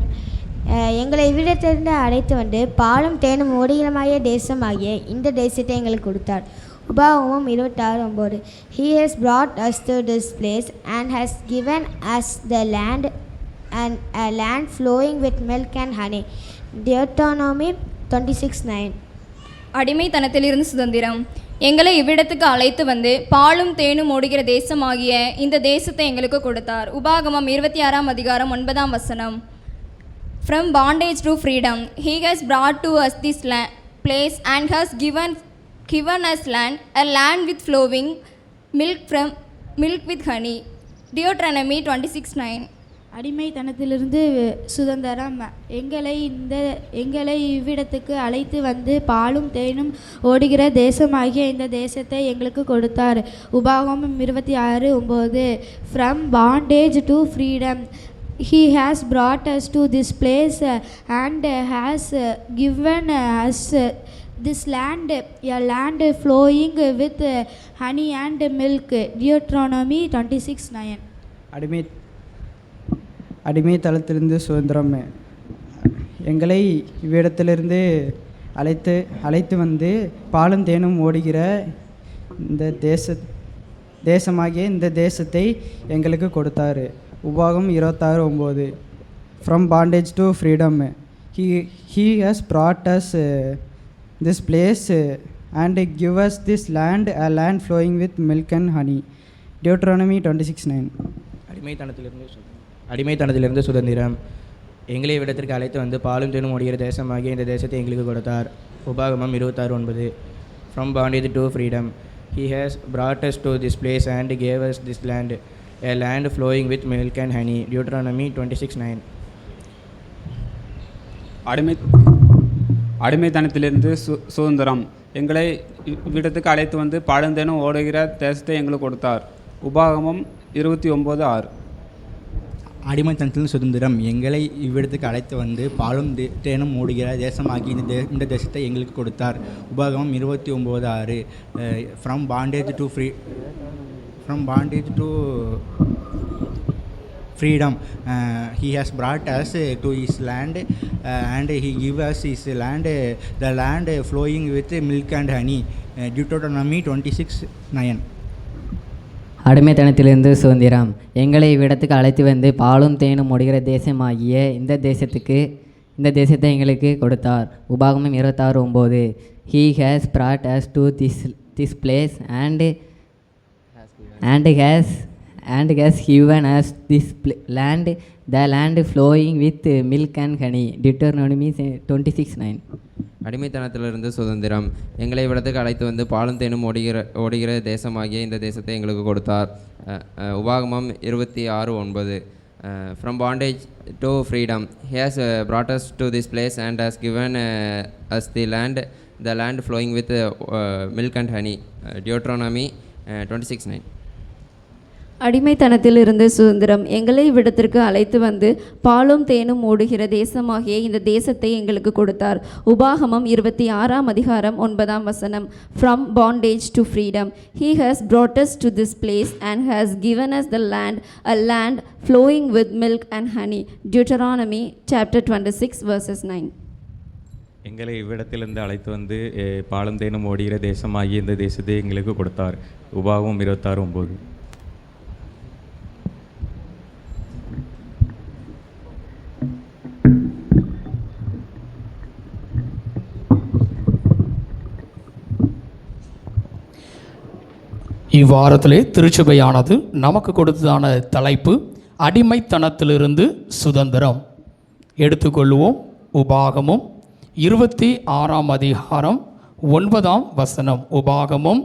எங்களை இவ்விடத்திலிருந்து அழைத்து வந்து பாலும் தேனும் ஓடுகிறமாய தேசமாகிய இந்த தேசத்தை எங்களுக்கு கொடுத்தார். உபாகமம் 26:9. He has brought us to this place and has given us the land and a land flowing with milk and honey. Deuteronomy 26:9. அடிமைத்தனத்திலிருந்து சுதந்திரம் எங்களை இவ்விடத்துக்கு அழைத்து வந்து பாலும் தேனும் ஓடுகிற தேசமாகிய இந்த தேசத்தை எங்களுக்கு கொடுத்தார். உபாகமம் 26:9. From bondage to freedom he has brought to us this place and has given us land, a land with flowing milk with honey. Deuteronomy 26:9. அடிமைத்தனத்திலிருந்து சுதந்திரம் எங்களை இவ்விடத்துக்கு அழைத்து வந்து பாலும் தேனும் ஓடுகிற தேசமாகிய இந்த தேசத்தை எங்களுக்கு கொடுத்தார். உபாகமம் 26:9. From bondage to freedom He has brought us to this place and has given us this land, a land flowing with honey and milk. Deuteronomy 26:9. அடிமை தளத்திலிருந்து சுதந்திரம். எங்களை இவ்விடத்திலிருந்து அழைத்து வந்து பாலும் தேனும் ஓடுகிற இந்த தேசமாகிய இந்த தேசத்தை எங்களுக்கு கொடுத்தார். உபாகம் 26:9. From bondage to freedom he has brought us this place and give us this land, a land flowing with milk and honey. Deuteronomy 26:9. அடிமைத்தனத்திலிருந்து சுதந்திரம். எங்களை இவ்விடத்திற்கு அழைத்து வந்து பாலும் தேனும் ஓடுகிற தேசமாகிய இந்த தேசத்தை எங்களுக்கு கொடுத்தார். உபாகமம் 26:9. From bondage to freedom he has brought us to this place and gave us this land, a land flowing with milk and honey. Deuteronomy 26:9. அடிமைத்தனத்திலிருந்து சுதந்திரம். எங்களை இவ்விடத்துக்கு அழைத்து வந்து பாலுந்தேனும் ஓடுகிற தேசத்தை எங்களுக்கு கொடுத்தார். உபாகமம் 29:6. அடிமைத்தனத்திலிருந்து சுதந்திரம். எங்களை இவ்விடத்துக்கு அழைத்து வந்து பாலும் தேனும் ஓடுகிற தேசமாகி இந்த தேசத்தை எங்களுக்கு கொடுத்தார். உபாகமம் 29:6. From bondage to freedom he has brought us to his land and he give us his land, the land flowing with milk and honey. Deuteronomy 26:9. அடிமைத்தனத்திலிருந்து சுதந்திரம். எங்களை இவ்விடத்துக்கு அழைத்து வந்து பாலும் தேனும் ஓடுகிற தேசமாகிய இந்த தேசத்தை எங்களுக்கு கொடுத்தார். உபாகமம் 26:9. he has brought us to this place and has given us this land, the land flowing with milk and honey. Deuteronomy 26:9. அடிமைத்தனத்திலிருந்து சுதந்திரம். எங்களை இவ்விடத்துக்கு அழைத்து வந்து பாலும் தேனும் ஓடுகிற தேசமாகிய இந்த தேசத்தை எங்களுக்கு கொடுத்தார். உபாகமம் 26:9. From bondage to freedom he has brought us to this place and has given us the land flowing with milk and honey. Deuteronomy 26:9. அடிமைத்தனத்திலிருந்து சுதந்திரம். எங்களை இவ்விடத்திற்கு அழைத்து வந்து பாலும் தேனும் ஓடுகிற தேசமாகிய இந்த தேசத்தை எங்களுக்கு கொடுத்தார். உபாகமம் 26:9. From bondage to freedom he has brought us to this place and has given us the land, a land flowing with milk and honey. Deuteronomy chapter 26:9. எங்களை இவ்விடத்திலிருந்து அழைத்து வந்து பாலும் தேனும் ஓடுகிற தேசமாகிய இந்த தேசத்தை எங்களுக்கு கொடுத்தார். உபாகமம் 26:9. இவ்வாரத்திலே திருச்சபையானது நமக்கு கொடுத்ததான தலைப்பு அடிமைத்தனத்திலிருந்து சுதந்திரம். எடுத்துக்கொள்வோம். உபாகமம் 26:9. உபாகமம்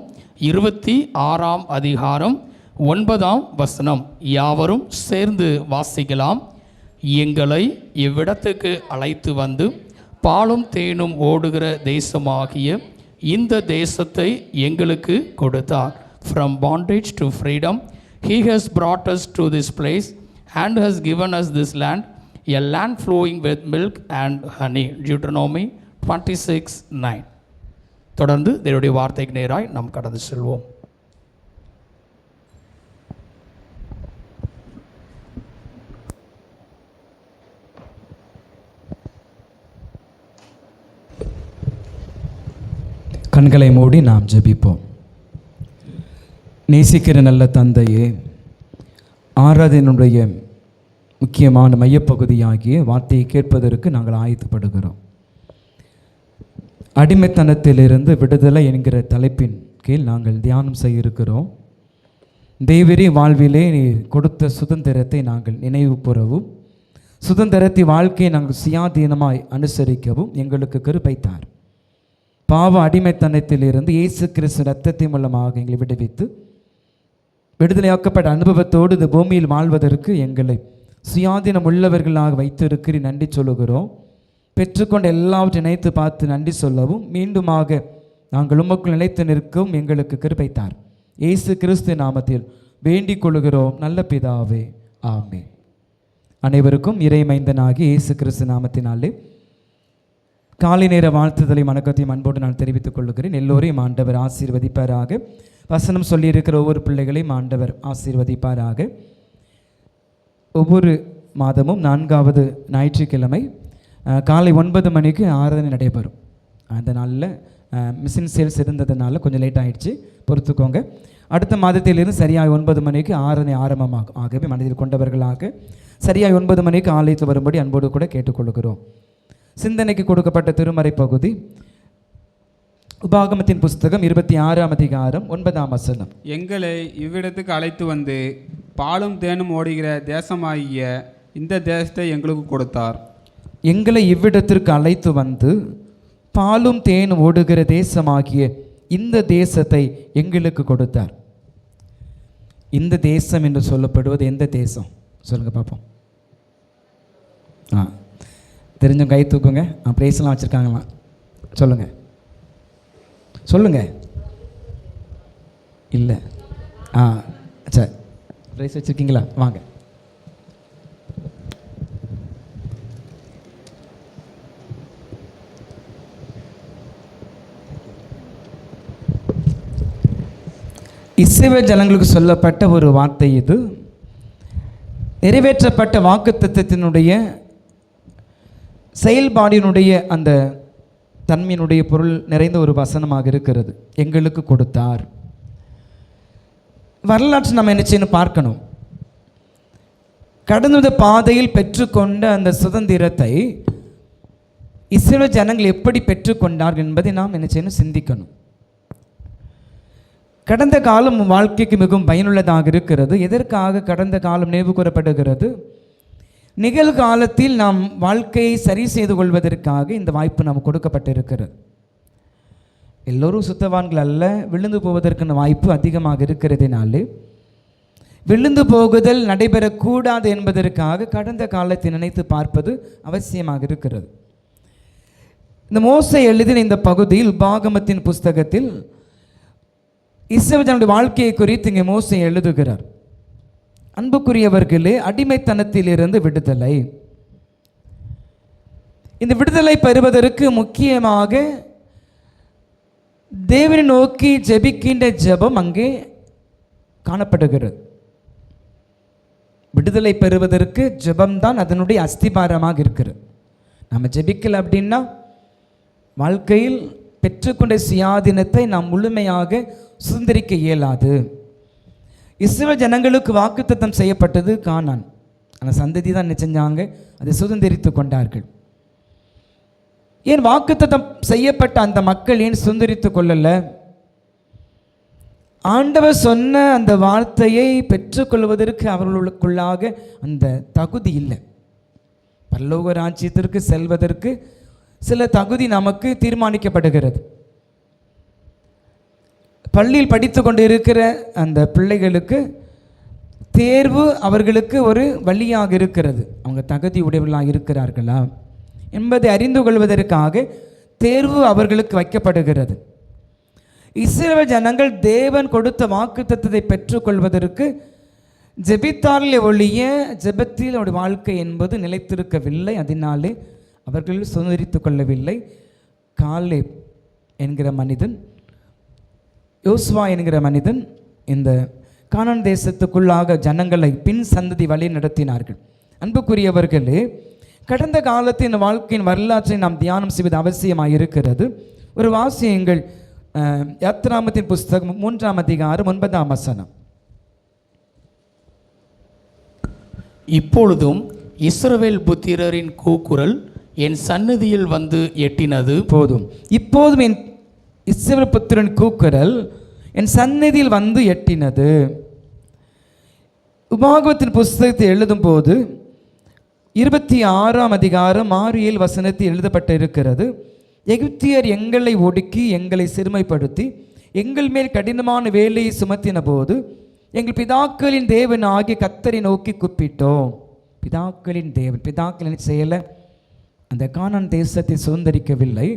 26:9. யாவரும் சேர்ந்து வாசிக்கலாம். எங்களை இவ்விடத்துக்கு அழைத்து வந்து பாலும் தேனும் ஓடுகிற தேசமாகிய இந்த தேசத்தை எங்களுக்கு கொடுத்தார். From bondage to freedom he has brought us to this place and has given us this land, a land flowing with milk and honey. Deuteronomy 26:9. தொடர்ந்து தேவனுடைய வார்த்தைக்கு நேராய் நாம் கடந்து செல்வோம். கண்களை மூடி நாம் ஜெபிப்போம். நேசிக்கிற நல்ல தந்தையே, ஆராதனுடைய முக்கியமான மையப்பகுதியாகிய வார்த்தையை கேட்பதற்கு நாங்கள் ஆயத்தப்படுகிறோம். அடிமைத்தனத்திலிருந்து விடுதலை என்கிற தலைப்பின் கீழ் நாங்கள் தியானம் செய்ய இருக்கிறோம். தேவரீ வாழ்விலே நீ கொடுத்த சுதந்திரத்தை நாங்கள் நினைவு கூறவும், சுதந்திரத்தை வாழ்க்கையை நாங்கள் சுயாதீனமாய் அனுசரிக்கவும் எங்களுக்கு கிருபைத்தார். பாவ அடிமைத்தனத்திலிருந்து இயேசு கிறிஸ்து இரத்தத்தின் மூலமாக எங்களை விடுவித்து விடுதலையாக்கப்பட்ட அனுபவத்தோடு இந்த பூமியில் வாழ்வதற்கு எங்களை சுயாதீனம் உள்ளவர்களாக வைத்திருக்கிற நன்றி சொல்லுகிறோம். பெற்றுக்கொண்ட எல்லாவற்றை நினைத்து பார்த்து நன்றி சொல்லவும், மீண்டுமாக நாங்கள் உமக்குள் நிலைத்து நிற்கவும் எங்களுக்கு கிருபைத்தார். இயேசு கிறிஸ்து நாமத்தில் வேண்டிக் கொள்கிறோம் நல்ல பிதாவே, ஆமென். அனைவருக்கும் இறைமைந்தனாகி இயேசு கிறிஸ்து நாமத்தினாலே காலை நேர வாழ்த்துதலை வணக்கத்தையும் அன்போடு நான் தெரிவித்துக் கொள்கிறேன். எல்லோரையும் ஆண்டவர் ஆசீர்வதிப்பாராக. வசனம் சொல்லியிருக்கிற ஒவ்வொரு பிள்ளைகளையும் ஆண்டவர் ஆசீர்வதிப்பாராக. ஒவ்வொரு மாதமும் 4வது ஞாயிற்றுக்கிழமை காலை 9 மணிக்கு ஆராதனை நடைபெறும். அந்த நாளில் மிஷின் சேல்ஸ் இருந்ததுனால கொஞ்சம் லேட் ஆகிடுச்சு, பொறுத்துக்கோங்க. அடுத்த மாதத்திலிருந்து சரியாக 9 மணிக்கு ஆராதனை ஆரம்பமாகும். ஆகவே மனதில் கொண்டவர்களாக சரியாக 9 மணிக்கு ஆலயத்தில் வரும்படி அன்போடு கூட கேட்டுக்கொள்கிறோம். சிந்தனைக்கு கொடுக்கப்பட்ட திருமறை பகுதி உபாகமத்தின் புஸ்தகம் 26ஆம் அதிகாரம் 9ஆம் வசனம். எங்களை இவ்விடத்துக்கு அழைத்து வந்து பாலும் தேனும் ஓடுகிற தேசமாகிய இந்த தேசத்தை எங்களுக்கு கொடுத்தார். எங்களை இவ்விடத்திற்கு அழைத்து வந்து பாலும் தேனும் ஓடுகிற தேசமாகிய இந்த தேசத்தை எங்களுக்கு கொடுத்தார். இந்த தேசம் என்று சொல்லப்படுவது எந்த தேசம் சொல்லுங்கள் பார்ப்போம். தெரிஞ்சவங்க கை தூக்குங்க. ப்ரைஸ்லாம் வச்சுருக்காங்களாம், சொல்லுங்கள் சொல்லுங்கள். இல்லை சரி, ப்ரைஸ் வச்சுருக்கீங்களா? வாங்க. இஸ்ரவேல் ஜனங்களுக்கு சொல்லப்பட்ட ஒரு வார்த்தை இது. நிறைவேற்றப்பட்ட வாக்குத்தத்தத்தினுடைய செயல்பாடினுடைய அந்த தன்மையினுடைய பொருள் நிறைந்த ஒரு வசனமாக இருக்கிறது. எங்களுக்கு கொடுத்தார். வரலாற்று நம்ம என்ன செய்யணும் பார்க்கணும். கடந்த பாதையில் பெற்றுக்கொண்ட அந்த சுதந்திரத்தை இஸ்ரவேல் ஜனங்கள் எப்படி பெற்றுக்கொண்டார்கள் என்பதை நாம் என்ன செய்யணும் சிந்திக்கணும். கடந்த காலம் வாழ்க்கைக்கு மிகவும் பயனுள்ளதாக இருக்கிறது. எதற்காக கடந்த காலம் நினைவு கூறப்படுகிறது? நிகழ்காலத்தில் நாம் வாழ்க்கையை சரி செய்து கொள்வதற்காக இந்த வாய்ப்பு நமக்கு கொடுக்கப்பட்டிருக்கிறது. எல்லோரும் சுத்தவான்கள் அல்ல. விழுந்து போவதற்கான வாய்ப்பு அதிகமாக இருக்கிறதுனாலே விழுந்து போகுதல் நடைபெறக்கூடாது என்பதற்காக கடந்த காலத்தை நினைத்து பார்ப்பது அவசியமாக இருக்கிறது. இந்த மோசே எழுதின இந்த பகுதியில் உபாகமத்தின் புஸ்தகத்தில் இஸ்ரவேல் ஜனங்களுடைய வாழ்க்கையை குறித்து இங்கே மோசே எழுதுகிறார். அன்புக்குரியவர்களே, அடிமைத்தனத்திலிருந்து விடுதலை. இந்த விடுதலை பெறுவதற்கு முக்கியமாக தேவனை நோக்கி ஜெபிக்கின்ற ஜெபம் அங்கே காணப்படுகிறது. விடுதலை பெறுவதற்கு ஜெபம்தான் அதனுடைய அஸ்திபாரமாக இருக்கிறது. நம்ம ஜெபிக்கல அப்படின்னா வாழ்க்கையில் பெற்றுக்கொண்ட சுயாதீனத்தை நாம் முழுமையாக சுதந்திரிக்க இயலாது. இஸ்ரவேல் ஜனங்களுக்கு வாக்குத்தத்தம் செய்யப்பட்டது கானான். ஆனால் சந்ததி தான் என்ன செஞ்சாங்க? அதை சுதந்திரித்து கொண்டார்கள். ஏன் வாக்குத்தத்தம் செய்யப்பட்ட அந்த மக்கள் ஏன் சுதந்திரித்து கொள்ளல? ஆண்டவர் சொன்ன அந்த வார்த்தையை பெற்றுக்கொள்வதற்கு அவர்களுக்குள்ளாக அந்த தகுதி இல்லை. பரலோக ராஜ்யத்திற்கு செல்வதற்கு சில தகுதி நமக்கு தீர்மானிக்கப்படுகிறது. பள்ளியில் படித்து கொண்டு இருக்கிற அந்த பிள்ளைகளுக்கு தேர்வு அவர்களுக்கு ஒரு வழியாக இருக்கிறது. அவங்க தகுதி உடையவர்களாக இருக்கிறார்களா என்பதை அறிந்து கொள்வதற்காக தேர்வு அவர்களுக்கு வைக்கப்படுகிறது. இஸ்ரவேல் ஜனங்கள் தேவன் கொடுத்த வாக்குத்தத்தத்தை பெற்றுக்கொள்வதற்கு ஜெபித்தாலே ஒழிய ஜெபத்தில் அவருடைய வாழ்க்கை என்பது நிலைத்திருக்கவில்லை. அதனாலே அவர்கள் சுதந்திரித்து கொள்ளவில்லை. காலேப் என்கிற மனிதன், யோசுவா என்கிற மனிதன் இந்த கானான் தேசத்துக்குள்ளாக ஜனங்களை பின் சந்ததி வழி நடத்தினார்கள். அன்புக்குரியவர்களே, கடந்த காலத்தின் வாழ்க்கையின் வரலாற்றை நாம் தியானம் செய்வது அவசியமாக இருக்கிறது. ஒரு வாசியங்கள் யாத்ராமத்தின் புஸ்தகம் 3ஆம் அதிகாரம் 9ஆம் வசனம். இப்பொழுதும் இஸ்ரவேல் புத்திரரின் கூக்குரல் என் சந்நிதியில் வந்து எட்டினது. போதும். இப்போதும் என் இஸ்ரவேல் புத்திரன் கூக்குரல் என் சந்நிதியில் வந்து எட்டினது. உபாகமத்தின் புஸ்தகத்தை எழுதும் போது 26ஆம் அதிகாரம் 6-7 வசனத்தில் எழுதப்பட்டு இருக்கிறது. எகிப்தியர் எங்களை ஒடுக்கி எங்களை சிறுமைப்படுத்தி எங்கள் மேல் கடினமான வேலையை சுமத்தின போது எங்கள் பிதாக்களின் தேவன் ஆகிய கர்த்தரை நோக்கி கூப்பிட்டோம். பிதாக்களின் தேவன், பிதாக்களின் செயலை அந்த கானான் தேசத்தை சுதந்திரிக்கவில்லை.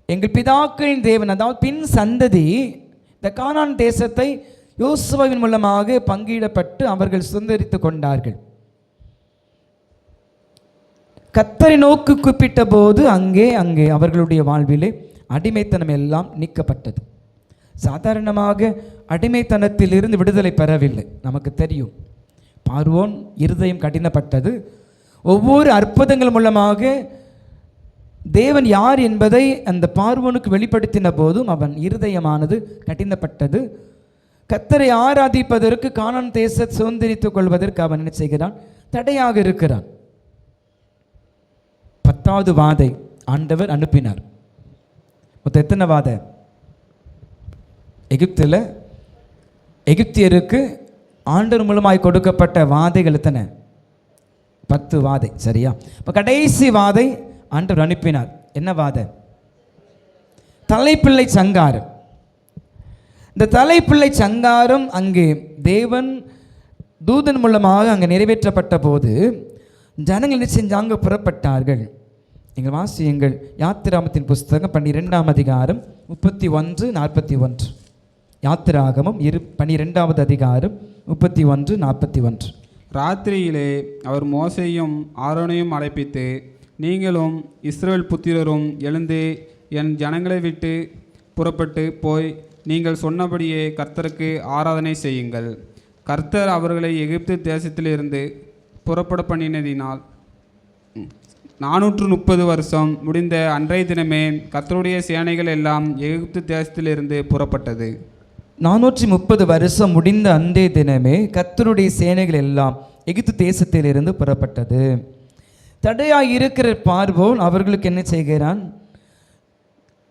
எங்கள் பிதாக்களின் தேவன், அதாவது பின் சந்ததி இந்த கானான் தேசத்தை யோசுவாவின் மூலமாக பங்கிடப்பட்டு அவர்கள் சுதந்திரித்து கொண்டார்கள். கர்த்தரை நோக்கி கூப்பிட்ட போது அங்கே அவர்களுடைய வாழ்விலே அடிமைத்தனம் எல்லாம் நீக்கப்பட்டது. சாதாரணமாக அடிமைத்தனத்திலிருந்து விடுதலை பெறவில்லை. நமக்கு தெரியும், பார்வோன் இருதயம் கடினப்பட்டது. ஒவ்வொரு அற்புதங்கள் மூலமாக தேவன் யார் என்பதை அந்த பார்வோனுக்கு வெளிப்படுத்தின போதும் அவன் இருதயமானது கடினப்பட்டது. கர்த்தரை ஆராதிப்பதற்கு கானான் தேசத்தை சுதந்திரித்துக் கொள்வதற்கு அவன் என்ன செய்கிறான்? தடையாக இருக்கிறான். 10வது வாதை ஆண்டவர் அனுப்பினார். மொத்தம் எத்தனை வாதை? எகிப்தில் எகிப்தியருக்கு ஆண்டவர் மூலமாய் கொடுக்கப்பட்ட வாதைகள் எத்தனை? 10 வாதை. சரியா? இப்போ கடைசி வாதை ஆண்டவர் அனுப்பினார். என்ன வாதை? தலைப்பிள்ளை சங்காரம். இந்த தலைப்பிள்ளை சங்காரம் அங்கே தேவன் தூதன் மூலமாக அங்கே நிறைவேற்றப்பட்ட போது ஜனங்கள் என்ன செஞ்சாங்க? புறப்பட்டார்கள். நீங்கள் வாசியுங்கள், யாத்திராகமத்தின் புஸ்தகம் 12ஆம் அதிகாரம் 31-41. யாத்திராகமம் 12வது அதிகாரம் 31-41. ராத்திரியிலே அவர் மோசேயும் ஆரோனையும் அழைப்பித்து, நீங்களும் இஸ்ரவேல் புத்திரரும் எழுந்து என் ஜனங்களை விட்டு புறப்பட்டு போய் நீங்கள் சொன்னபடியே கர்த்தருக்கு ஆராதனை செய்யுங்கள். கர்த்தர் அவர்களை எகிப்து தேசத்திலிருந்து புறப்பட பண்ணினதினால் 430 வருஷம் முடிந்த அன்றைய தினமே கர்த்தருடைய சேனைகள் எல்லாம் எகிப்து தேசத்திலிருந்து புறப்பட்டது. 430 வருஷம் முடிந்த அன்றைய தினமே கர்த்தருடைய சேனைகள் எல்லாம் எகிப்து தேசத்திலிருந்து புறப்பட்டது. தடையாய் இருக்கிற பார்வோன் அவர்களுக்கு என்ன செய்கிறான்?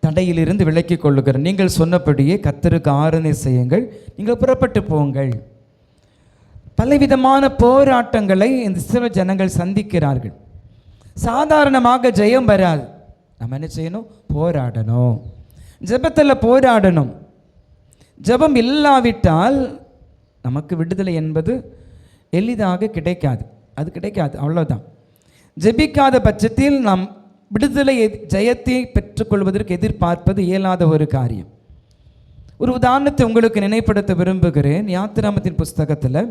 தடையிலிருந்து விலக்கி கொள்ளுகிறான். நீங்கள் சொன்னபடியே கர்த்தருக்கு ஆராதனை செய்யுங்கள், நீங்கள் புறப்பட்டு போங்கள். பலவிதமான போராட்டங்களை இந்த சில ஜனங்கள் சந்திக்கிறார்கள். சாதாரணமாக ஜெயம் வராது. நம்ம என்ன செய்யணும்? போராடணும். ஜெபத்தில் போராடணும். ஜெபம் இல்லாவிட்டால் நமக்கு விடுதலை என்பது எளிதாக கிடைக்காது. அது கிடைக்காது, அவ்வளோதான். ஜெபிக்காத பட்சத்தில் நாம் விடுதலை ஜெயத்தை பெற்றுக்கொள்வதற்கு எதிர்பார்ப்பது இயலாத ஒரு காரியம். ஒரு உதாரணத்தை உங்களுக்கு நினைப்படுத்த விரும்புகிறேன். யாத்திராகமத்தின் புஸ்தகத்தில்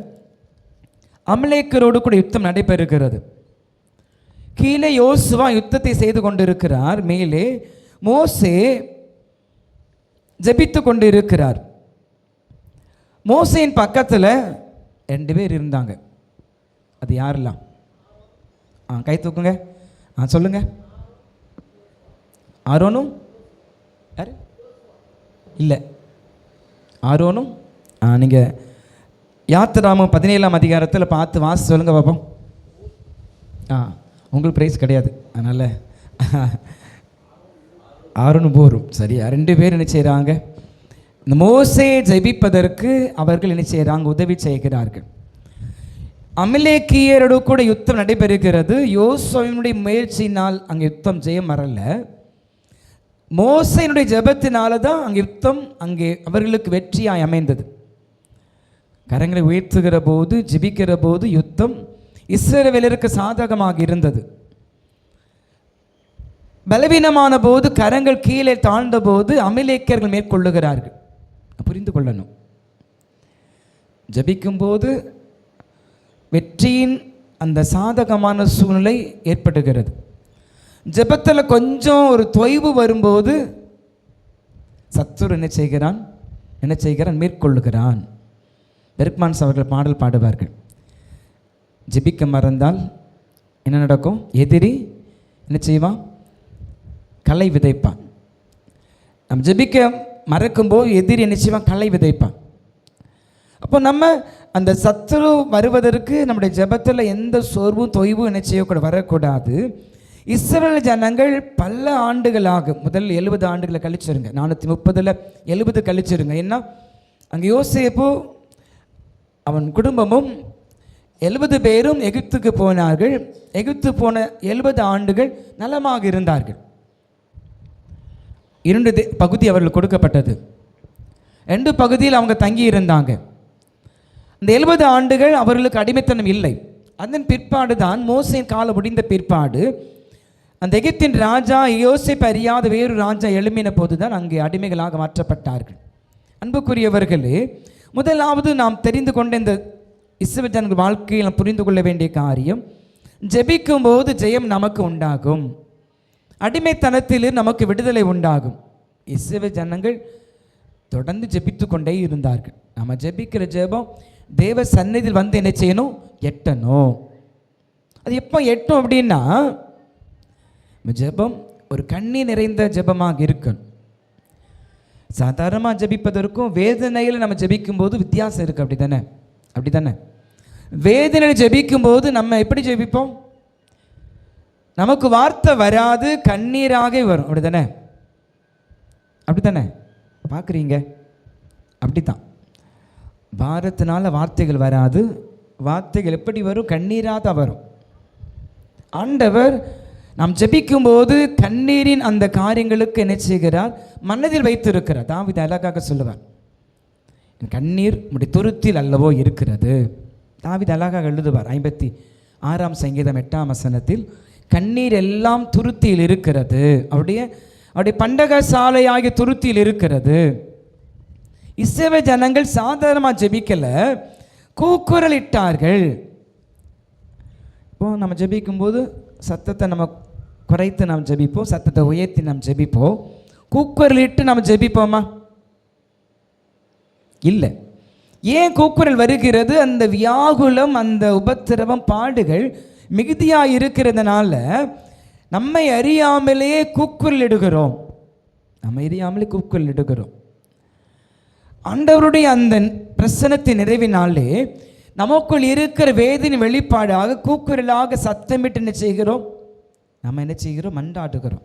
அமலேக்கரோடு கூட யுத்தம் நடைபெறுகிறது. கீழே யோசுவா யுத்தத்தை செய்து கொண்டிருக்கிறார், மேலே மோசே ஜெபித்து கொண்டு இருக்கிறார். மோசேயின் பக்கத்தில் 2 பேர் இருந்தாங்க. அது யாரெல்லாம்? கை தூக்குங்க. சொல்லுங்க. ஆரோனும் யார்? இல்லை, ஆரோனும் நீங்கள் யாத்திராகமம் 17ஆம் அதிகாரத்தில் பார்த்து வாசி சொல்லுங்க பாப்போம். உங்களுக்கு ப்ரைஸ் கிடையாது, அதனால் ஆரோனும் போரும். சரியா? 2 பேர் என்ன செய்கிறாங்க? இந்த மோசேயை ஜெபிப்பதற்கு அவர்கள் என்ன செய்கிறாங்க? உதவி செய்கிறார்கள். அமலேக்கியரோடு கூட யுத்தம் நடைபெறுகிறது. யோசுவாவினுடைய முயற்சியினால் அங்கே யுத்தம் ஜெயம் வரல. மோசேயினுடைய ஜெபத்தினால தான் அங்கே யுத்தம் அங்கே அவர்களுக்கு வெற்றியாய் அமைந்தது. கரங்களை உயர்த்துகிற போது, ஜெபிக்கிற போது யுத்தம் இஸ்ரவேலருக்கு சாதகமாக இருந்தது. பலவீனமான போது, கரங்கள் கீழே தாழ்ந்த போது அமலேக்கியர்கள் மேற்கொள்ளுகிறார்கள். புரிந்து கொள்ளணும். ஜெபிக்கும் போது வெற்றியின் அந்த சாதகமான சூழ்நிலை ஏற்படுகிறது. ஜெபத்தில் கொஞ்சம் ஒரு தொய்வு வரும்போது சத்துரு என்ன செய்கிறான்? மேற்கொள்ளுகிறான். பெர்க்மான்ஸ் அவர்கள் பாடல் பாடுவார்கள். ஜெபிக்க மறந்தால் என்ன நடக்கும்? எதிரி என்ன செய்வான்? களை விதைப்பான். நம்ம ஜெபிக்க மறக்கும்போது எதிரி என்ன செய்வான்? களை விதைப்பான். அப்போ நம்ம அந்த சத்துரு வருவதற்கு நம்முடைய ஜெபத்தில் எந்த சோர்வும் தொய்வும் என்ன செய்யக்கூடாது? வரக்கூடாது. இஸ்ரவேல் ஜனங்கள் பல ஆண்டுகளாக, முதல் 70 ஆண்டுகளை கழிச்சிருங்க, 430 70 கழிச்சிருங்க. ஏன்னா அங்கே யோசேப்பு அவன் குடும்பமும் 70 பேரும் எகிப்துக்கு போனார்கள். எகிப்து போன 70 ஆண்டுகள் நலமாக இருந்தார்கள். 2 பகுதி அவர்களுக்கு கொடுக்கப்பட்டது. 2 பகுதியில் அவங்க தங்கி இருந்தாங்க. இந்த 70 ஆண்டுகள் அவர்களுக்கு அடிமைத்தனம் இல்லை. அதன் பிற்பாடு தான் மோசேயின் காலம் முடிந்த பிற்பாடு அந்த எகிப்தின் ராஜா யோசேப்பு அறியாத வேறு ராஜா எழும்பின போது தான் அங்கே அடிமைகளாக மாற்றப்பட்டார்கள். அன்புக்குரியவர்களே, முதலாவது நாம் தெரிந்து கொண்ட இந்த இஸ்ரவேல் ஜனங்கள் வாழ்க்கையில் புரிந்து கொள்ள வேண்டிய காரியம், ஜெபிக்கும்போது ஜெயம் நமக்கு உண்டாகும், அடிமைத்தனத்தில் நமக்கு விடுதலை உண்டாகும். இஸ்ரவேல் ஜனங்கள் தொடர்ந்து ஜெபித்து கொண்டே இருந்தார்கள். நம்ம ஜெபிக்கிற ஜெபம் தேவ சந்நிதியில் வந்து என்ன செய்யணும்? எட்டணும். அது எப்போ எட்டும் அப்படின்னா, ஜெபம் ஒரு கண்ணீர் நிறைந்த ஜெபமாக இருக்கணும். சாதாரணமாக ஜெபிப்பதற்கும் வேதனையில் நம்ம ஜெபிக்கும்போது வித்தியாசம் இருக்குது. அப்படி தானே? அப்படி தானே? வேதனையில் ஜெபிக்கும்போது நம்ம எப்படி ஜெபிப்போம்? நமக்கு வார்த்தை வராது, கண்ணீராக வரும். அப்படி தானே? அப்படி தானே பார்க்குறீங்க? அப்படி தான். பாரத்தினால வார்த்தைகள் வராது, வார்த்தைகள் எப்படி வரும்? கண்ணீராக தான் வரும். ஆண்டவர் நாம் ஜெபிக்கும்போது கண்ணீரின் அந்த காரியங்களுக்கு என்ன செய்கிறார்? மனதில் வைத்திருக்கிறார். தாவீது அழகாக சொல்லுவார், கண்ணீர் உடைய துருத்தில் அல்லவோ இருக்கிறது. தாவீது அழகாக எழுதுவார் 56ஆம் சங்கீதம் 8ஆம் வசனத்தில், கண்ணீர் எல்லாம் துருத்தியில் இருக்கிறது. அவருடைய பண்டக சாலையாகிய துருத்தியில் இருக்கிறது. இஸ்ரவேல் ஜனங்கள் சாதாரணமாக ஜெபிக்கல, கூக்குரல் இட்டார்கள். இப்போது நம்ம ஜெபிக்கும்போது சத்தத்தை நம்ம குறைத்து நாம் ஜெபிப்போம், சத்தத்தை உயர்த்தி நாம் ஜெபிப்போம். கூக்குரல் இட்டு நம்ம ஜெபிப்போமா? இல்லை. ஏன் கூக்குரல் வருகிறது? அந்த வியாகுலம், அந்த உபத்திரவம், பாடுகள் மிகுதியாக இருக்கிறதுனால நம்மை அறியாமலேயே கூக்குரல் இடுகிறோம். நம்ம அறியாமலே கூக்குரல் இடுகிறோம். ஆண்டவருடைய அந்த பிரசனத்தின் நிறைவினாலே நமக்குள் இருக்கிற வேதனை வெளிப்பாடாக கூக்குரலாக சத்தமிட்டு என்ன செய்கிறோம்? நம்ம என்ன செய்கிறோம்? மன்றாடுகிறோம்.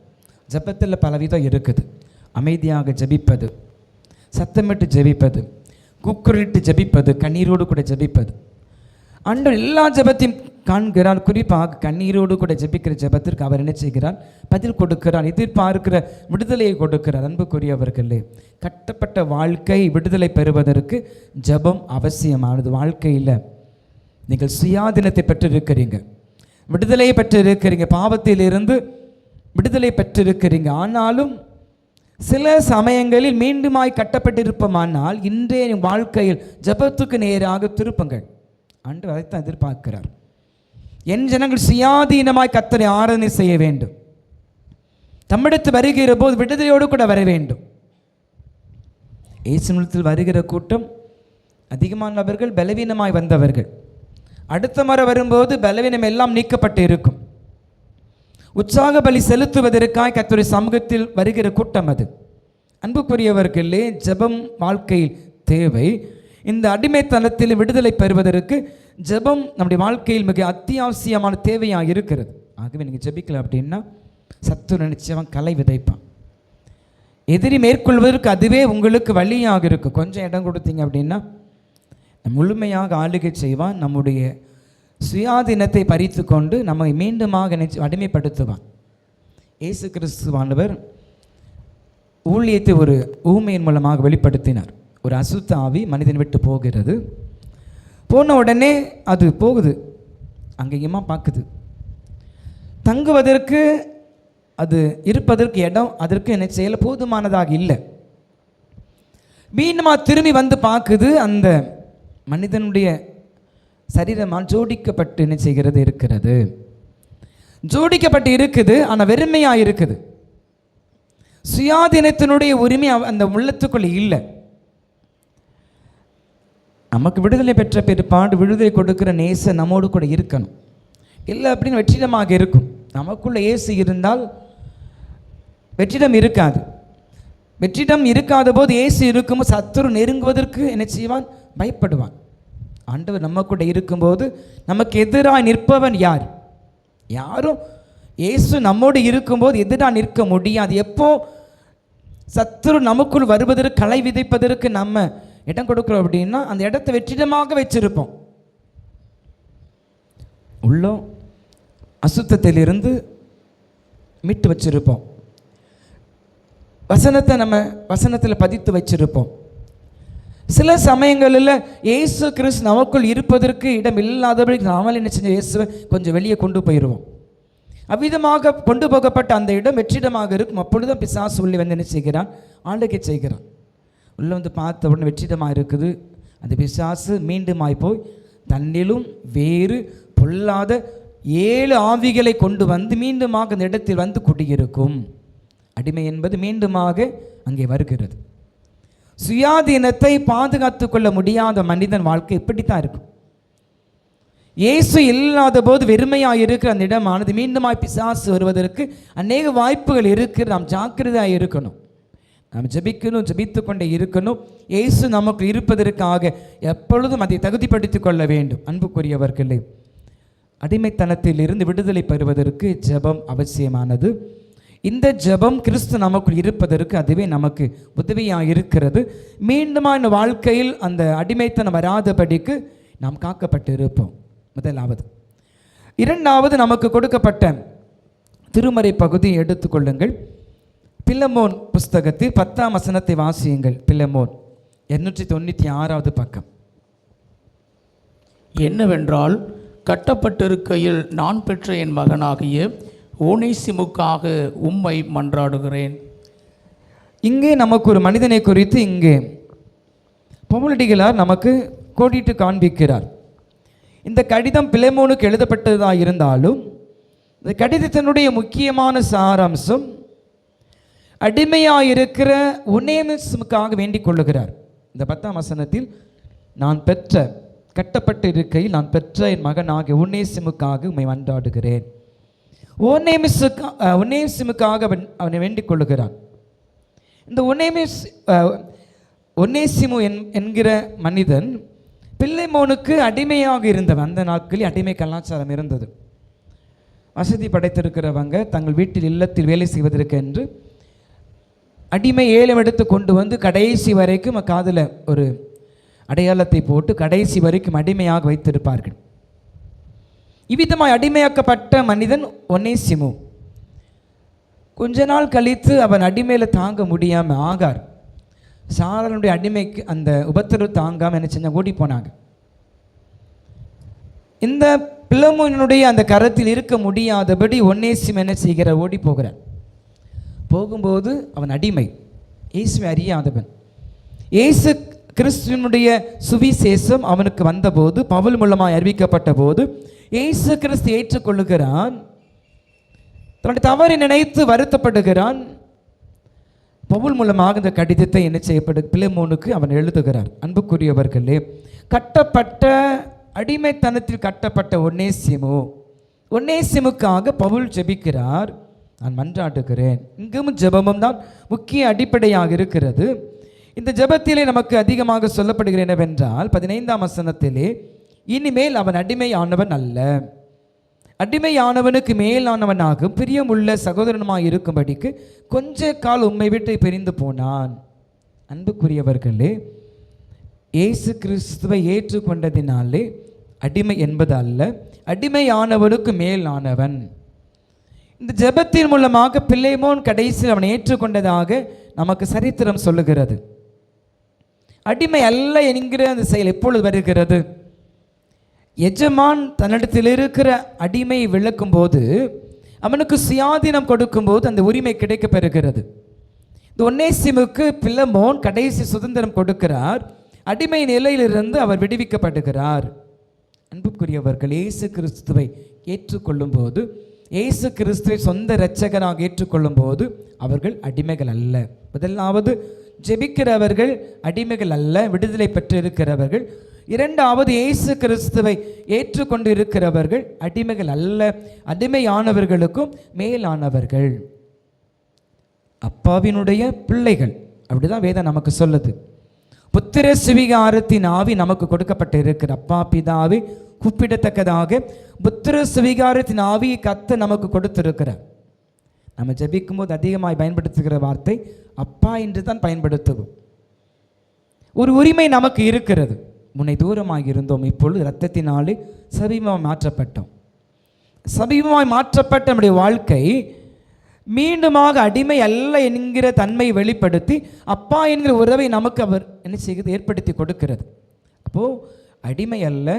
ஜெபத்தில் பலவிதம் இருக்குது. அமைதியாக ஜெபிப்பது, சத்தமிட்டு ஜெபிப்பது, கூக்குரலிட்டு ஜெபிப்பது, கண்ணீரோடு கூட ஜெபிப்பது. ஆண்டவர் எல்லா ஜெபத்தையும் காண்கிறார். குறிப்பாக கண்ணீரோடு கூட ஜெபிக்கிற ஜெபத்திற்கு அவர் என்ன செய்கிறார்? பதில் கொடுக்கிறார், எதிர்பார்க்கிற விடுதலையை கொடுக்கிறார். அன்புக்குரியவர்களே, கட்டப்பட்ட வாழ்க்கை விடுதலை பெறுவதற்கு ஜெபம் அவசியமானது. வாழ்க்கையில் நீங்கள் சுயாதீனத்தை பெற்றிருக்கிறீங்க, விடுதலையை பெற்றிருக்கிறீங்க, பாவத்திலிருந்து விடுதலை பெற்றிருக்கிறீங்க. ஆனாலும் சில சமயங்களில் மீண்டுமாய் கட்டப்பட்டிருப்போமானால் இன்றைய வாழ்க்கையில் ஜெபத்துக்கு நேராக திருப்புங்கள். ஆண்டவர் அதைத்தான் எதிர்பார்க்கிறார். என் ஜனங்கள் சுயாதீனமாய் கர்த்தரை ஆராதனை செய்ய வேண்டும். தம்மிடத்து வருகிற போது விடுதலையோடு கூட வர வேண்டும். இயேசுவில் வருகிற கூட்டம் அதிகமானவர்கள் பலவீனமாய் வந்தவர்கள். அடுத்த முறை வரும்போது பலவீனம் எல்லாம் நீக்கப்பட்டு இருக்கும். உற்சாக பலி செலுத்துவதற்காக கர்த்தருடைய சமூகத்தில் வருகிற கூட்டம் அது. அன்புக்குரியவர்களே, ஜெபம் வாழ்க்கையில் தேவை. இந்த அடிமைத்தனத்தில் விடுதலை பெறுவதற்கு ஜெபம் நம்முடைய வாழ்க்கையில் மிக அத்தியாவசியமான தேவையாக இருக்கிறது. ஆகவே நீங்கள் ஜெபிக்கல அப்படின்னா சத்துரு நிச்சயமாக கலை விதைப்பான். எதிரி மேற்கொள்வதற்கு அதுவே உங்களுக்கு வழியாக இருக்கும். கொஞ்சம் இடம் கொடுத்தீங்க அப்படின்னா முழுமையாக ஆளுகை செய்வான். நம்முடைய சுயாதீனத்தை பறித்து கொண்டு நம்மை மீண்டுமாக அடிமைப்படுத்துவான். இயேசு கிறிஸ்துவானவர் ஊழியத்தை ஒரு ஊமையின் மூலமாக வெளிப்படுத்தினார். ஒரு அசுத்த ஆவி மனிதன் விட்டு போகிறது. போன உடனே அது போகுது, அங்கேயுமா பார்க்குது. தங்குவதற்கு, அது இருப்பதற்கு இடம் அதற்கு என்ன செய்யலை, போதுமானதாக இல்லை. மீண்டுமா திரும்பி வந்து பார்க்குது. அந்த மனிதனுடைய சரீரமாக ஜோடிக்கப்பட்டு என்ன செய்கிறது இருக்கிறது. ஜோடிக்கப்பட்டு இருக்குது, ஆனால் வெறுமையாக இருக்குது. சுயாதீனத்தினுடைய உரிமை அந்த உள்ளத்துக்குள்ளே இல்லை. நமக்கு விடுதலை பெற்ற பிற்பாடு விடுதலை கொடுக்கிற நேச நம்மோடு கூட இருக்கணும். இல்லை அப்படின்னு வெற்றிடமாக இருக்கும். நமக்குள்ள இயேசு இருந்தால் வெற்றிடம் இருக்காது. வெற்றிடம் இருக்காத போது இயேசு இருக்கும்போது சத்துரு நெருங்குவதற்கு என்ன செய்வான்? பயப்படுவான். ஆண்டவர் நம்ம கூட இருக்கும்போது நமக்கு எதிராக நிற்பவன் யார்? யாரும். இயேசு நம்மோடு இருக்கும்போது எதிராக நிற்க முடியாது. எப்போ சத்துரு நமக்குள் வருவதற்கு, களை விதைப்பதற்கு நம்ம இடம் கொடுக்குறோம் அப்படின்னா அந்த இடத்தை வெற்றிடமாக வச்சிருப்போம். உள்ளோ அசுத்தத்திலிருந்து மீட்டு வச்சிருப்போம். வசனத்தை நம்ம வசனத்தில் பதித்து வச்சிருப்போம். சில சமயங்களில் இயேசு கிறிஸ்து நமக்குள் இருப்பதற்கு இடம் இல்லாதபடி நாமல் என்ன செஞ்ச இயேசுவை கொஞ்சம் வெளியே கொண்டு போயிடுவோம். அவ்விதமாக கொண்டு போகப்பட்ட அந்த இடம் வெற்றிடமாக இருக்கும். அப்பொழுதுதான் பிசாசு உள்ளே வந்து என்ன செய்கிறான்? ஆளுகை செய்கிறான். உள்ளே வந்து பார்த்த உடனே வெற்றிடமாக இருக்குது. அந்த பிசாசு மீண்டுமாய் போய் தன்னிலும் வேறு பொல்லாத 7 ஆவிகளை கொண்டு வந்து மீண்டுமாக அந்த இடத்தில் வந்து குடியிருக்கும். அடிமை என்பது மீண்டுமாக அங்கே வருகிறது. சுயாதீனத்தை பாதுகாத்து கொள்ள முடியாத மனிதன் வாழ்க்கை இப்படித்தான் இருக்கும். இயேசு இல்லாத போது வெறுமையாக இருக்கிற அந்த இடமானது மீண்டுமாய் பிசாசு வருவதற்கு அநேக வாய்ப்புகள் இருக்குது. நாம் ஜாக்கிரதையாக இருக்கணும். நாம் ஜெபிக்கணும், ஜெபித்து கொண்டே இருக்கணும். இயேசு நமக்கு இருப்பதற்காக எப்பொழுதும் அதை தகுதிப்படுத்திக் கொள்ள வேண்டும். அன்புக்குரியவர்களே, அடிமைத்தனத்தில் இருந்து விடுதலை பெறுவதற்கு ஜெபம் அவசியமானது. இந்த ஜெபம் கிறிஸ்து நமக்குள் இருப்பதற்கு அதுவே நமக்கு உதவியாக இருக்கிறது. மீண்டுமான வாழ்க்கையில் அந்த அடிமைத்தனம் வராதபடிக்கு நாம் காக்கப்பட்டு இருப்போம். முதலாவது. இரண்டாவது, நமக்கு கொடுக்கப்பட்ட திருமறை பகுதியை எடுத்துக்கொள்ளுங்கள். பிலமோன் புஸ்தகத்தில் 10ஆம் வசனத்தை வாசியுங்கள். பிலமோன் 296வது பக்கம். என்னவென்றால், கட்டப்பட்டிருக்கையில் நான் பெற்ற என் மகனாகிய ஓனேசிமுக்காக உம்மை மன்றாடுகிறேன். இங்கே நமக்கு ஒரு மனிதனை குறித்து இங்கே பவுலடிகளார் நமக்கு கோடிட்டு காண்பிக்கிறார். இந்த கடிதம் பிலமோனுக்கு எழுதப்பட்டதாக இருந்தாலும் இந்த கடிதத்தினுடைய முக்கியமான சாராம்சம் அடிமையாக இருக்கிற ஒனேசிமுக்காக வேண்டிக் கொள்ளுகிறார். இந்த 10ஆம் வசனத்தில் நான் பெற்ற கட்டப்பட்டு இருக்கையில் நான் பெற்ற என் மகனாகிய ஒனேசிமுக்காக உம்மை மன்றாடுகிறேன். ஒனேசிமுக்காக அவனை வேண்டிக் கொள்ளுகிறான். இந்த ஒனேசிமு என்கிற மனிதன் பிலமோனுக்கு அடிமையாக இருந்தவன். அந்த நாட்களில் அடிமை கலாச்சாரம் இருந்தது. வசதி படைத்திருக்கிறவங்க தங்கள் வீட்டில் இல்லத்தில் வேலை செய்வதற்கு என்று அடிமை ஏலம் எடுத்து கொண்டு வந்து கடைசி வரைக்கும் காதில் ஒரு அடையாளத்தை போட்டு கடைசி வரைக்கும் அடிமையாக வைத்திருப்பார்கள். இவ்விதமாய் அடிமையாக்கப்பட்ட மனிதன் ஒனேசிமு. கொஞ்ச நாள் கழித்து அவன் அடிமையில் தாங்க முடியாமல் ஆகார் சாரனுடைய அடிமைக்கு அந்த உபத்திரவு தாங்காமல் என்ன செஞ்ச ஓடி போனாங்க. இந்த பிலமோனுடைய அந்த கரத்தில் இருக்க முடியாதபடி ஒனேசிமு என்ன செய்கிற ஓடி போகிறார். போகும்போது அவன் அடிமை, இயேசுவை அறியாதவன். இயேசு கிறிஸ்துவனுடைய சுவிசேஷம் அவனுக்கு வந்தபோது, பவுல் மூலமாக அறிவிக்கப்பட்ட போது இயேசு கிறிஸ்து ஏற்றுக்கொள்ளுகிறான். தன்னுடைய தவறை நினைத்து வருத்தப்படுகிறான். பவுல் மூலமாக இந்த கடிதத்தை என்ன செய்யப்படு பிலமோனுக்கு அவன் எழுதுகிறார். அன்புக்குரியவர்களே, கட்டப்பட்ட அடிமைத்தனத்தில் கட்டப்பட்ட ஒனேசிமுக்காக பவுல் ஜெபிக்கிறார். நான் மன்றாடுகிறேன். இங்கும் ஜெபமும் தான் முக்கிய அடிப்படையாக இருக்கிறது. இந்த ஜெபத்திலே நமக்கு அதிகமாக சொல்லப்படுகிற என்னவென்றால் 15ஆம் வசனத்திலே, இனிமேல் அவன் அடிமையானவன் அல்ல, அடிமையானவனுக்கு மேலானவனாகும் பிரியமுள்ள சகோதரனுமாய் இருக்கும்படிக்கு கொஞ்ச கால் உம்மை விட்டு பிரிந்து போனான். அன்புக்குரியவர்களே, இயேசு கிறிஸ்துவை ஏற்றுக்கொண்டதினாலே அடிமை என்பது அல்ல, அடிமையானவனுக்கு மேலானவன். இந்த ஜெபத்தின் மூலமாக பிலமோன் கடைசியில் அவனை ஏற்றுக்கொண்டதாக நமக்கு சரித்திரம் சொல்லுகிறது. அடிமை அல்ல என்கிற அந்த செயல் எப்பொழுது வருகிறது? எஜமான் தன்னிடத்தில் இருக்கிற அடிமையை விளக்கும் போது, அவனுக்கு சுயாதீனம் கொடுக்கும்போது அந்த உரிமை கிடைக்க பெறுகிறது. இந்த ஒனேசிமுக்கு பிலமோன் கடைசி சுதந்திரம் கொடுக்கிறார். அடிமை நிலையிலிருந்து அவர் விடுவிக்கப்படுகிறார். அன்புக்குரியவர்கள், இயேசு கிறிஸ்துவை ஏற்றுக்கொள்ளும் போது, இயேசு கிறிஸ்துவை சொந்த இரட்சகராக ஏற்றுக்கொள்ளும் போது அவர்கள் அடிமைகள் அல்ல. முதலாவது, ஜெபிக்கிறவர்கள் அடிமைகள் அல்ல, விடுதலை பெற்றிருக்கிறவர்கள். இரண்டாவது, இயேசு கிறிஸ்துவை ஏற்றுக்கொண்டு இருக்கிறவர்கள் அடிமைகள் அல்ல, அடிமையானவர்களுக்கும் மேலானவர்கள், அப்பாவினுடைய பிள்ளைகள். அப்படிதான் வேதம் நமக்கு சொல்லுது. புத்திர சுவிகாரத்தின் ஆவி நமக்கு கொடுக்கப்பட்டு இருக்கிற அப்பா பிதாவை கூப்பிடத்தக்கதாக புத்திர சுவிகாரத்தின் ஆவியை கத்த நமக்கு கொடுத்திருக்கிறார். நம்ம ஜெபிக்கும் போது அதிகமாய் பயன்படுத்துகிற வார்த்தை அப்பா என்று தான் பயன்படுத்துவோம். ஒரு உரிமை நமக்கு இருக்கிறது. முன்னை தூரமாக இருந்தோம், இப்பொழுது இரத்தத்தினாலே சமீபமாய் மாற்றப்பட்டோம். சமீபமாய் மாற்றப்பட்ட நம்முடைய வாழ்க்கை மீண்டுமாக அடிமை அல்ல என்கிற தன்மை வெளிப்படுத்தி அப்பா என்கிற உறவை நமக்கு அவர் என்ன செய்கிறது? ஏற்படுத்தி கொடுக்கிறது. அப்போது அடிமை அல்ல,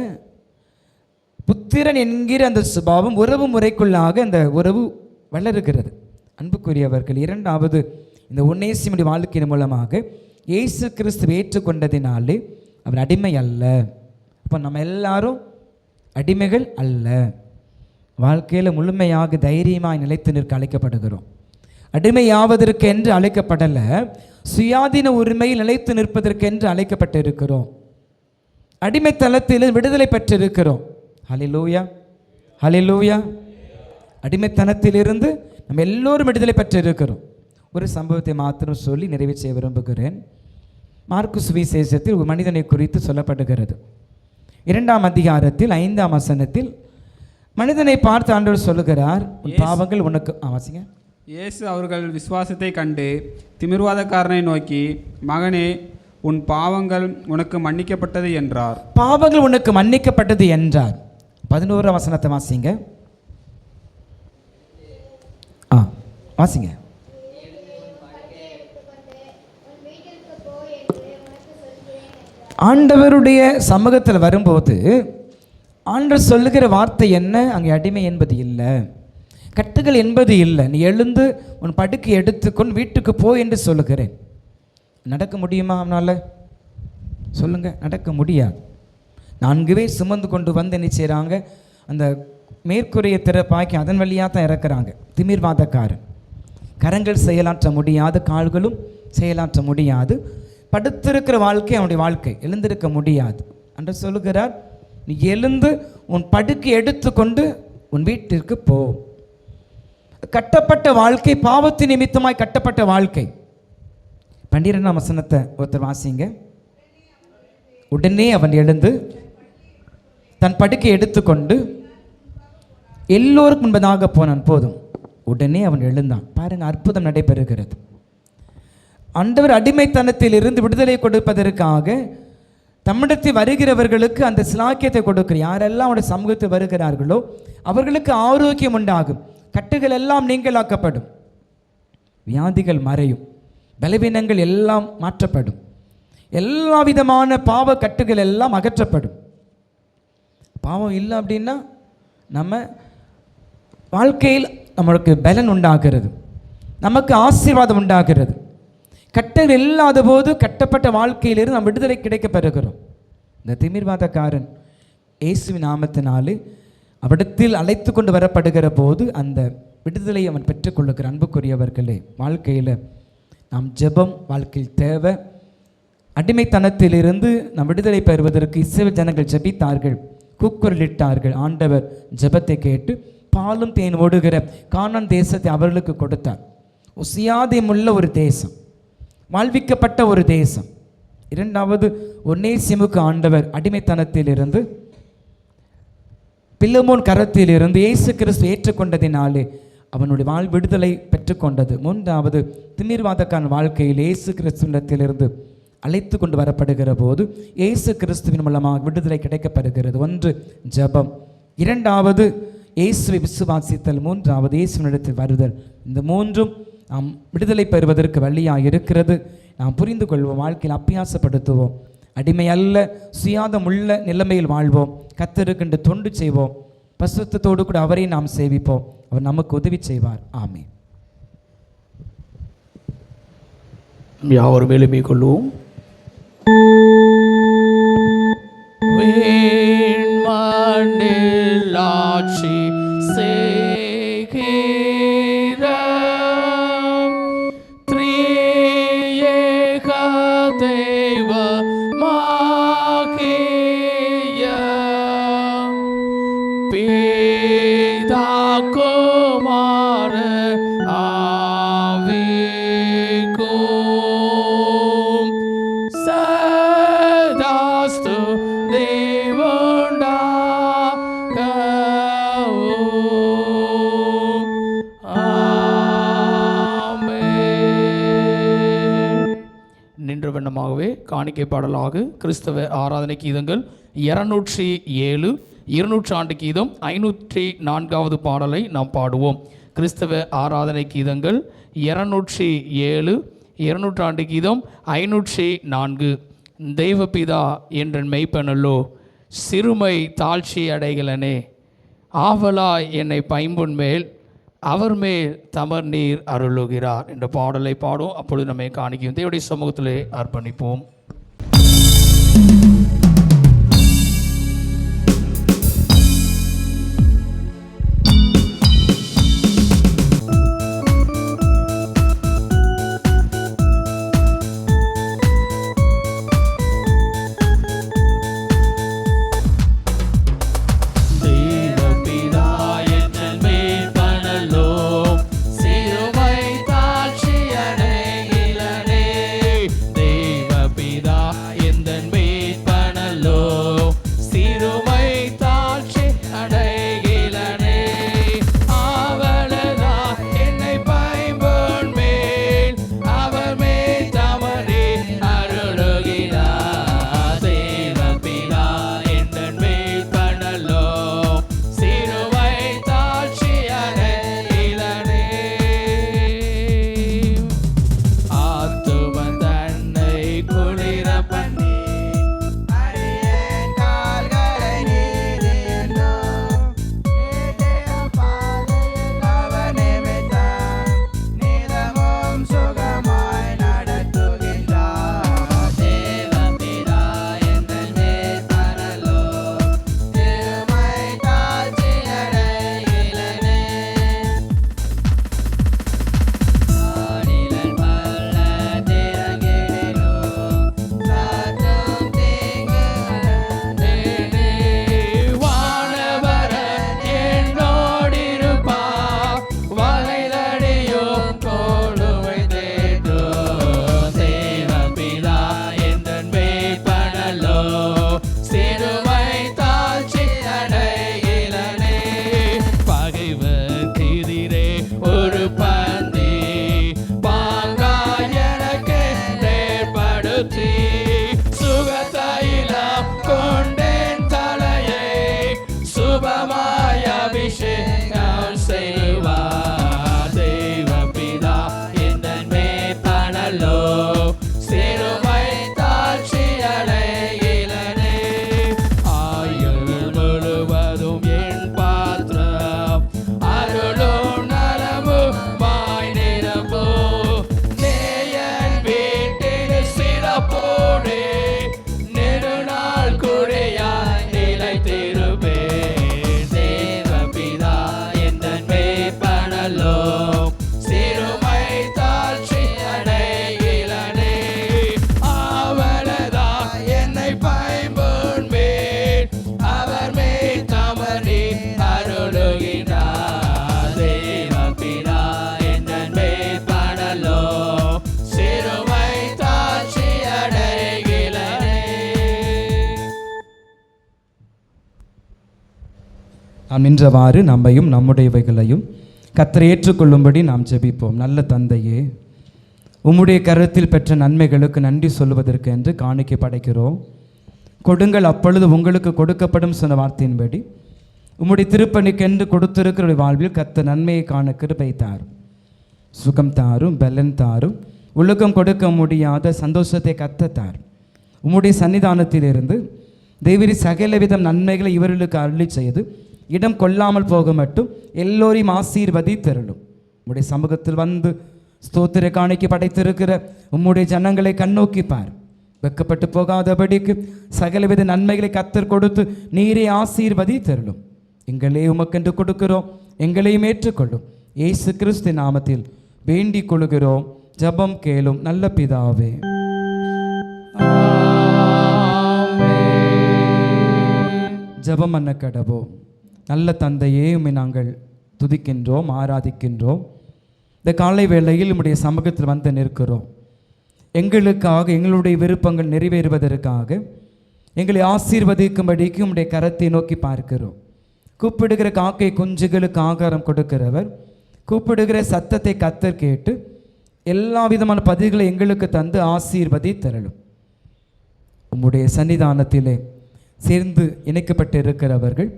புத்திரன் என்கிற அந்த சுபாவம் உறவு முறைக்குள்ளாக அந்த உறவு வளருகிறது. அன்புக்குரியவர்கள், இரண்டாவது, இந்த ஒனேசிமுடைய வாழ்க்கையின் மூலமாக இயேசு கிறிஸ்துவை ஏற்றுக்கொண்டதினாலே அவர் அடிமை அல்ல. அப்போ நம்ம எல்லாரும் அடிமைகள் அல்ல. வாழ்க்கையில் முழுமையாக தைரியமாக நிலைத்து நிற்க அழைக்கப்படுகிறோம். அடிமையாவதற்கு என்று அழைக்கப்படலை, சுயாதீன உரிமையில் நிலைத்து நிற்பதற்கென்று அழைக்கப்பட்டு இருக்கிறோம். அடிமைத்தனத்தில் விடுதலை பெற்றிருக்கிறோம். ஹல்லேலூயா, ஹல்லேலூயா. அடிமைத்தனத்திலிருந்து நம்ம எல்லோரும் விடுதலை பெற்றிருக்கிறோம். ஒரு சம்பவத்தை மாத்திரம் சொல்லி நிறைவு செய்ய விரும்புகிறேன். மார்க்கு சுவிசேஷத்தில் ஒரு மனிதனை குறித்து சொல்லப்படுகிறது. 2ஆம் அதிகாரத்தில் 5ஆம் வசனத்தில் மனிதனை பார்த்து ஆண்டவர் சொல்லுகிறார், உன் பாவங்கள் உனக்கு வாசிங்க. இயேசு அவர்கள் விசுவாசத்தை கண்டு திமிர்வாதக்காரனை நோக்கி, மகனே, உன் பாவங்கள் உனக்கு மன்னிக்கப்பட்டது என்றார். பாவங்கள் உனக்கு மன்னிக்கப்பட்டது என்றார். 11ஆம் வசனத்தை வாசிங்க. வாசிங்க. ஆண்டவருடைய சமூகத்தில் வரும்போது ஆண்டவர் சொல்லுகிற வார்த்தை என்ன? அங்கே அடிமை என்பது இல்லை, கட்டுகள் என்பது இல்லை. நீ எழுந்து உன் படுக்கை எடுத்துக்கொண்டு வீட்டுக்கு போ என்று சொல்லுகிறேன். நடக்க முடியுமா அவனால்? சொல்லுங்கள், நடக்க முடியாது. 4 பேர் சுமந்து கொண்டு வந்து என்ன செய்கிறாங்க? அந்த மேற்கூரையை திறப்பாக்கி அதன் வழியாக தான் இறக்குறாங்க. திமிர்வாதக்காரன், கரங்கள் செயலாற்ற முடியாது, கால்களும் செயலாற்ற முடியாது, படுத்திருக்கிற வாழ்க்கை அவனுடைய வாழ்க்கை, எழுந்திருக்க முடியாது. என்று சொல்லுகிறார், நீ எழுந்து உன் படுக்கை எடுத்துக்கொண்டு உன் வீட்டிற்கு போ. கட்டப்பட்ட வாழ்க்கை, பாவத்தின் நிமித்தமாய் கட்டப்பட்ட வாழ்க்கை. 12ஆம் வசனத்தை ஒருத்தர் வாசிங்க. உடனே அவன் எழுந்து தன் படுக்கை எடுத்துக்கொண்டு எல்லோருக்கும் முன்பதாக போனான். போதும், உடனே அவன் எழுந்தான். பாருங்க, அற்புதம் நடைபெறுகிறது. ஆண்டவர் அடிமைத்தனத்தில் இருந்து விடுதலை கொடுப்பதற்காக தம்மிடத்தில் வருகிறவர்களுக்கு அந்த சிலாக்கியத்தை கொடுக்கிறார். யாரெல்லாம் அவருடைய சமூகத்தில் வருகிறார்களோ அவர்களுக்கு ஆரோக்கியம் உண்டாகும், கட்டுகள் எல்லாம் நீங்களாக்கப்படும், வியாதிகள் மறையும், பலவீனங்கள் எல்லாம் மாற்றப்படும், எல்லா விதமான பாவ கட்டுகள் எல்லாம் அகற்றப்படும். பாவம் இல்லை அப்படின்னா நம்ம வாழ்க்கையில் நம்மளுக்கு பலன் உண்டாகிறது, நமக்கு ஆசீர்வாதம் உண்டாகிறது. கட்டுகள் இல்லாத போது கட்டப்பட்ட வாழ்க்கையிலிருந்து நாம் விடுதலை கிடைக்க பெறுகிறோம். இந்த திமிர்வாதக்காரன் இயேசுவின் நாமத்தினாலே அவிடத்தில் அழைத்து கொண்டு வரப்படுகிற போது அந்த விடுதலை அவன் பெற்றுக்கொள்ளுகிற. அன்புக்குரியவர்களே, வாழ்க்கையில் நாம் ஜெபம் வாழ்க்கையில் தேவை. அடிமைத்தனத்திலிருந்து நாம் விடுதலை பெறுவதற்கு இஸ்ரவேல் ஜனங்கள் ஜெபித்தார்கள், கூக்குரலிட்டார்கள். ஆண்டவர் ஜெபத்தை கேட்டு பாலும் தேன் ஓடுகிற கானான் தேசத்தை அவர்களுக்கு கொடுத்தார். சுயாதீனமுள்ள ஒரு தேசம், வாழ்விக்கப்பட்ட ஒரு தேசம். 2வது, ஒன்னேசிமுக்கு ஆண்டவர் அடிமைத்தனத்திலிருந்து பிலமோன் கரத்திலிருந்து இயேசு கிறிஸ்து ஏற்றுக்கொண்டதினாலே அவனுடைய விடுதலை பெற்றுக்கொண்டது. 3வது, திமிர்வாதக்கான வாழ்க்கையில் இயேசு கிறிஸ்துவிடத்திலிருந்து அழைத்து கொண்டு வரப்படுகிற போது இயேசு கிறிஸ்துவின் மூலமாக விடுதலை கிடைக்கப்பெறுகிறது. 1 ஜெபம், 2வது இயேசுவை விசுவாசித்தல், 3வது இயேசுவினிடத்தில் வருதல். இந்த 3ம் நாம் விடுதலை பெறுவதற்கு வழியாக இருக்கிறது. நாம் புரிந்து கொள்வோம், வாழ்க்கையில் அபியாசப்படுத்துவோம். அடிமை அல்ல, சுயாதம் உள்ள நிலைமையில் வாழ்வோம். கர்த்தருக்கென்று தொண்டு செய்வோம். பரிசுத்தத்தோடு கூட அவரை நாம் சேவிப்போம். அவர் நமக்கு உதவி செய்வார். ஆமென். யாவரும் எளிமை கொள்வோம். ஆட்சி செய்கிற திரியேக தெய்வமாகிய பிதா குமார ஆவிக்கும் சதாஸ்து நின்ற வண்ணமாகவே காணிக்கை பாடலாக கிறிஸ்தவ ஆராதனை கீதங்கள் 207, 200 ஆண்டு கீதம் 504வது பாடலை நாம் பாடுவோம். கிறிஸ்தவ ஆராதனை கீதங்கள் 207, 200 ஆண்டு கீதம் 504. தெய்வபிதா என்ற மெய்ப்பனல்லோ சிறுமை தாழ்ச்சி அடைகளனே, ஆவலாய் என்னை பைம்பொன் மேல் அவர் மேல் தமர் நீர் அருளுகிறார் என்ற பாடலை பாடும். அப்பொழுது நம்மை காணிக்கும் தேவனுடைய சமூகத்திலே அர்ப்பணிப்போம். பாடலும் சிறுமை தாழ்ச்சி அடைகிறனே அவளதான் என்னை பைம்புண்பேன் அவர் மே தமரி அருளுகின்றார் தேவப்பிதா என்னை பாடலும் சிறுமை தாழ்ச்சி அடைகிறனே. நாம் நின்றவாறு நம்மையும் நம்முடையவைகளையும் கர்த்தர் ஏற்றுக்கொள்ளும்படி நாம் ஜெபிப்போம். நல்ல தந்தையே, உம்முடைய கருத்தில் பெற்ற நன்மைகளுக்கு நன்றி சொல்வதற்கு என்று காணிக்கை படைக்கிறோம். கொடுங்கள் அப்பொழுது உங்களுக்கு கொடுக்கப்படும் சொன்ன வார்த்தையின்படி உம்முடைய திருப்பணிக்கென்று கொடுத்திருக்கிற வாழ்வில் கர்த்தர் நன்மையை காண கிருபை தாரும், சுகம் தாரும், பலன் தாரும், உலகம் கொடுக்க முடியாத சந்தோஷத்தை கர்த்தர் தாரும். உம்முடைய சன்னிதானத்திலிருந்து தேவரி சகலவிதம் நன்மைகளை இவர்களுக்கு அருளி செய்து இடம் கொள்ளாமல் போக மட்டும் எல்லோரையும் ஆசீர்வதித்தருளும். உம்முடைய சமூகத்தில் வந்து ஸ்தோத்திர காணிக்கை படைத்திருக்கிற உம்முடைய ஜனங்களை கண்ணோக்கி பார். வெக்கப்பட்டு போகாதபடிக்கு சகலவித நன்மைகளை கர்த்தர் கொடுத்து நீரே ஆசீர்வதித்தருளும். எங்களே உமக்கென்று கொடுக்கிறோம், எங்களையும் ஏற்றுக்கொள்ளும். இயேசு கிறிஸ்து நாமத்தில் வேண்டிக் கொள்கிறோம், ஜெபம் கேளும் நல்ல பிதாவே. ஜெபம் பண்ண கடவோம். நல்ல தந்தையே, உம்மை நாங்கள் துதிக்கின்றோம், ஆராதிக்கின்றோம். இந்த காலை வேளையில் உம்முடைய சமூகத்தில் வந்து நிற்கிறோம். எங்களுக்காக எங்களுடைய விருப்பங்கள் நிறைவேறுவதற்காக எங்களை ஆசீர்வதிக்கும்படிக்கு உம்முடைய கரத்தை நோக்கி பார்க்கிறோம். கூப்பிடுகிற காக்கை குஞ்சுகளுக்கு ஆகாரம் கொடுக்கிறவர், கூப்பிடுகிற சத்தத்தை கர்த்தர் கேட்டு எல்லா விதமான பதில்களை எங்களுக்கு தந்து ஆசீர்வதி தரலும். உம்முடைய சன்னிதானத்திலே சேர்ந்து இணைக்கப்பட்டு இருக்கிறவர்கள்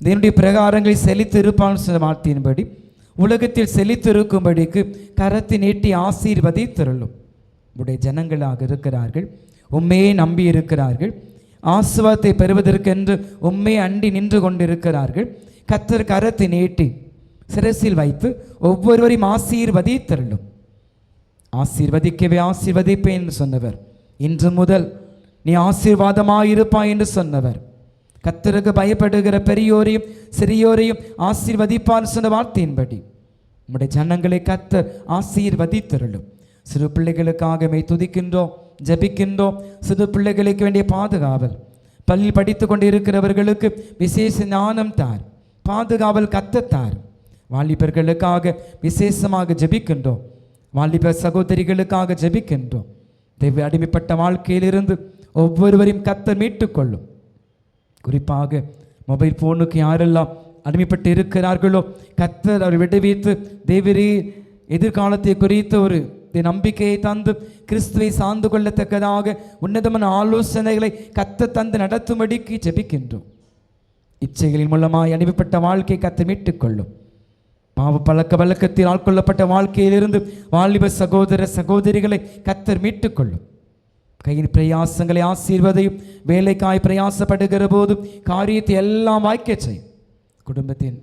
இதனுடைய பிரகாரங்களை செழித்து இருப்பான் சொன்ன வார்த்தையின்படி உலகத்தில் செழித்து இருக்கும்படிக்கு கரத்தை நீட்டி ஆசீர்வதி தரலும். உடைய ஜனங்களாக இருக்கிறார்கள், உண்மையை நம்பி இருக்கிறார்கள், ஆசீர்வாதத்தை பெறுவதற்கென்று உண்மையை அண்டி நின்று கொண்டிருக்கிறார்கள். கர்த்தர் கரத்தை நீட்டி சிரசில் வைத்து ஒவ்வொருவரையும் ஆசீர்வதி தரலும். ஆசீர்வதிக்கவே ஆசீர்வதிப்பேன் என்று சொன்னவர், இன்று முதல் நீ ஆசீர்வாதமாயிருப்பாய் என்று சொன்னவர், கர்த்தருக்கு பயப்படுகிற பெரியோரையும் சிறியோரையும் ஆசீர்வதிப்பார் சொன்ன வார்த்தையின்படி உம்முடைய ஜனங்களை கர்த்தர் ஆசீர்வதித்தருளும். சிறு பிள்ளைகளுக்காக மெய் துதிக்கின்றோம், ஜபிக்கின்றோம். சிறு பிள்ளைகளுக்கு வேண்டிய பாதுகாவல், பள்ளி படித்து கொண்டு இருக்கிறவர்களுக்கு விசேஷ ஞானம் தார், பாதுகாவல் கர்த்தர். வாலிபர்களுக்காக விசேஷமாக ஜபிக்கின்றோம், வாலிப சகோதரிகளுக்காக ஜபிக்கின்றோம். தெய்வ அடிமைப்பட்ட வாழ்க்கையிலிருந்து ஒவ்வொருவரையும் கர்த்தர் மீட்டுக்கொள்ளும். குறிப்பாக மொபைல் ஃபோனுக்கு யாரெல்லாம் அடிமைப்பட்டு இருக்கிறார்களோ கர்த்தர் அவர் விடுவித்து தேவரே எதிர்காலத்தை குறித்த ஒரு நம்பிக்கையை தந்து கிறிஸ்துவை சார்ந்து கொள்ளத்தக்கதாக உன்னதமான ஆலோசனைகளை கர்த்தர் தந்து நடத்தும்படிக்கு ஜெபிக்கின்றோம். இச்சைகளின் மூலமாய் அனுப்பப்பட்ட வாழ்க்கை கர்த்தர் மீட்டுக்கொள்ளும். பாவ பழக்க வழக்கத்தில் ஆட்கொள்ளப்பட்ட வாழ்க்கையிலிருந்து வாலிப சகோதர சகோதரிகளை கர்த்தர் மீட்டுக்கொள்ளும். கையின் பிரயாசங்களை ஆசீர்வதையும் வேலைக்காய் பிரயாசப்படுகிற போதும் காரியத்தை எல்லாம் வாய்க்க செய்யும். குடும்பத்தின்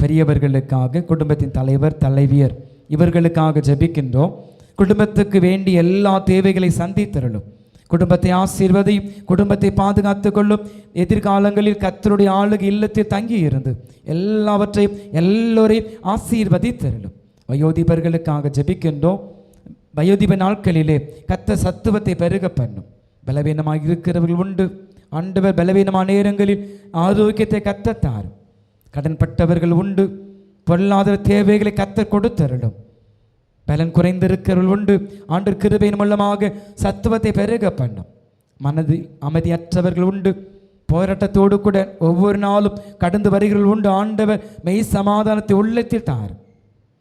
பெரியவர்களுக்காக, குடும்பத்தின் தலைவர் தலைவியர் இவர்களுக்காக ஜெபிக்கின்றோம். குடும்பத்துக்கு வேண்டிய எல்லா தேவைகளை சந்தித்தருளும். குடும்பத்தை ஆசீர்வதையும் குடும்பத்தை பாதுகாத்து கொள்ளும். எதிர்காலங்களில் கர்த்தருடைய ஆளுகை இல்லத்தில் தங்கி இருந்து எல்லாவற்றையும் எல்லோரையும் ஆசீர்வதித்தருளும். வயோதிபர்களுக்காக ஜெபிக்கின்றோம். வயோதிப நாட்களிலே கர்த்தர் சத்துவத்தை பெருக பண்ணும். பலவீனமாக இருக்கிறவர்கள் உண்டு, ஆண்டவர் பலவீனமான நேரங்களில் ஆரோக்கியத்தை கர்த்தர் தாரும். கடன்பட்டவர்கள் உண்டு, பொருளாதார தேவைகளை கர்த்தர் கொடுத்தருளும். பலன் குறைந்திருக்கிறவர்கள் உண்டு, ஆண்டு கிருபையின் மூலமாக சத்துவத்தை பெருக பண்ணும். மனதில் அமைதியற்றவர்கள் உண்டு, போராட்டத்தோடு கூட ஒவ்வொரு நாளும் கடந்து வருகிறவர்கள் உண்டு, ஆண்டவர் மெய் சமாதானத்தை உள்ளத்தில் தாரும்.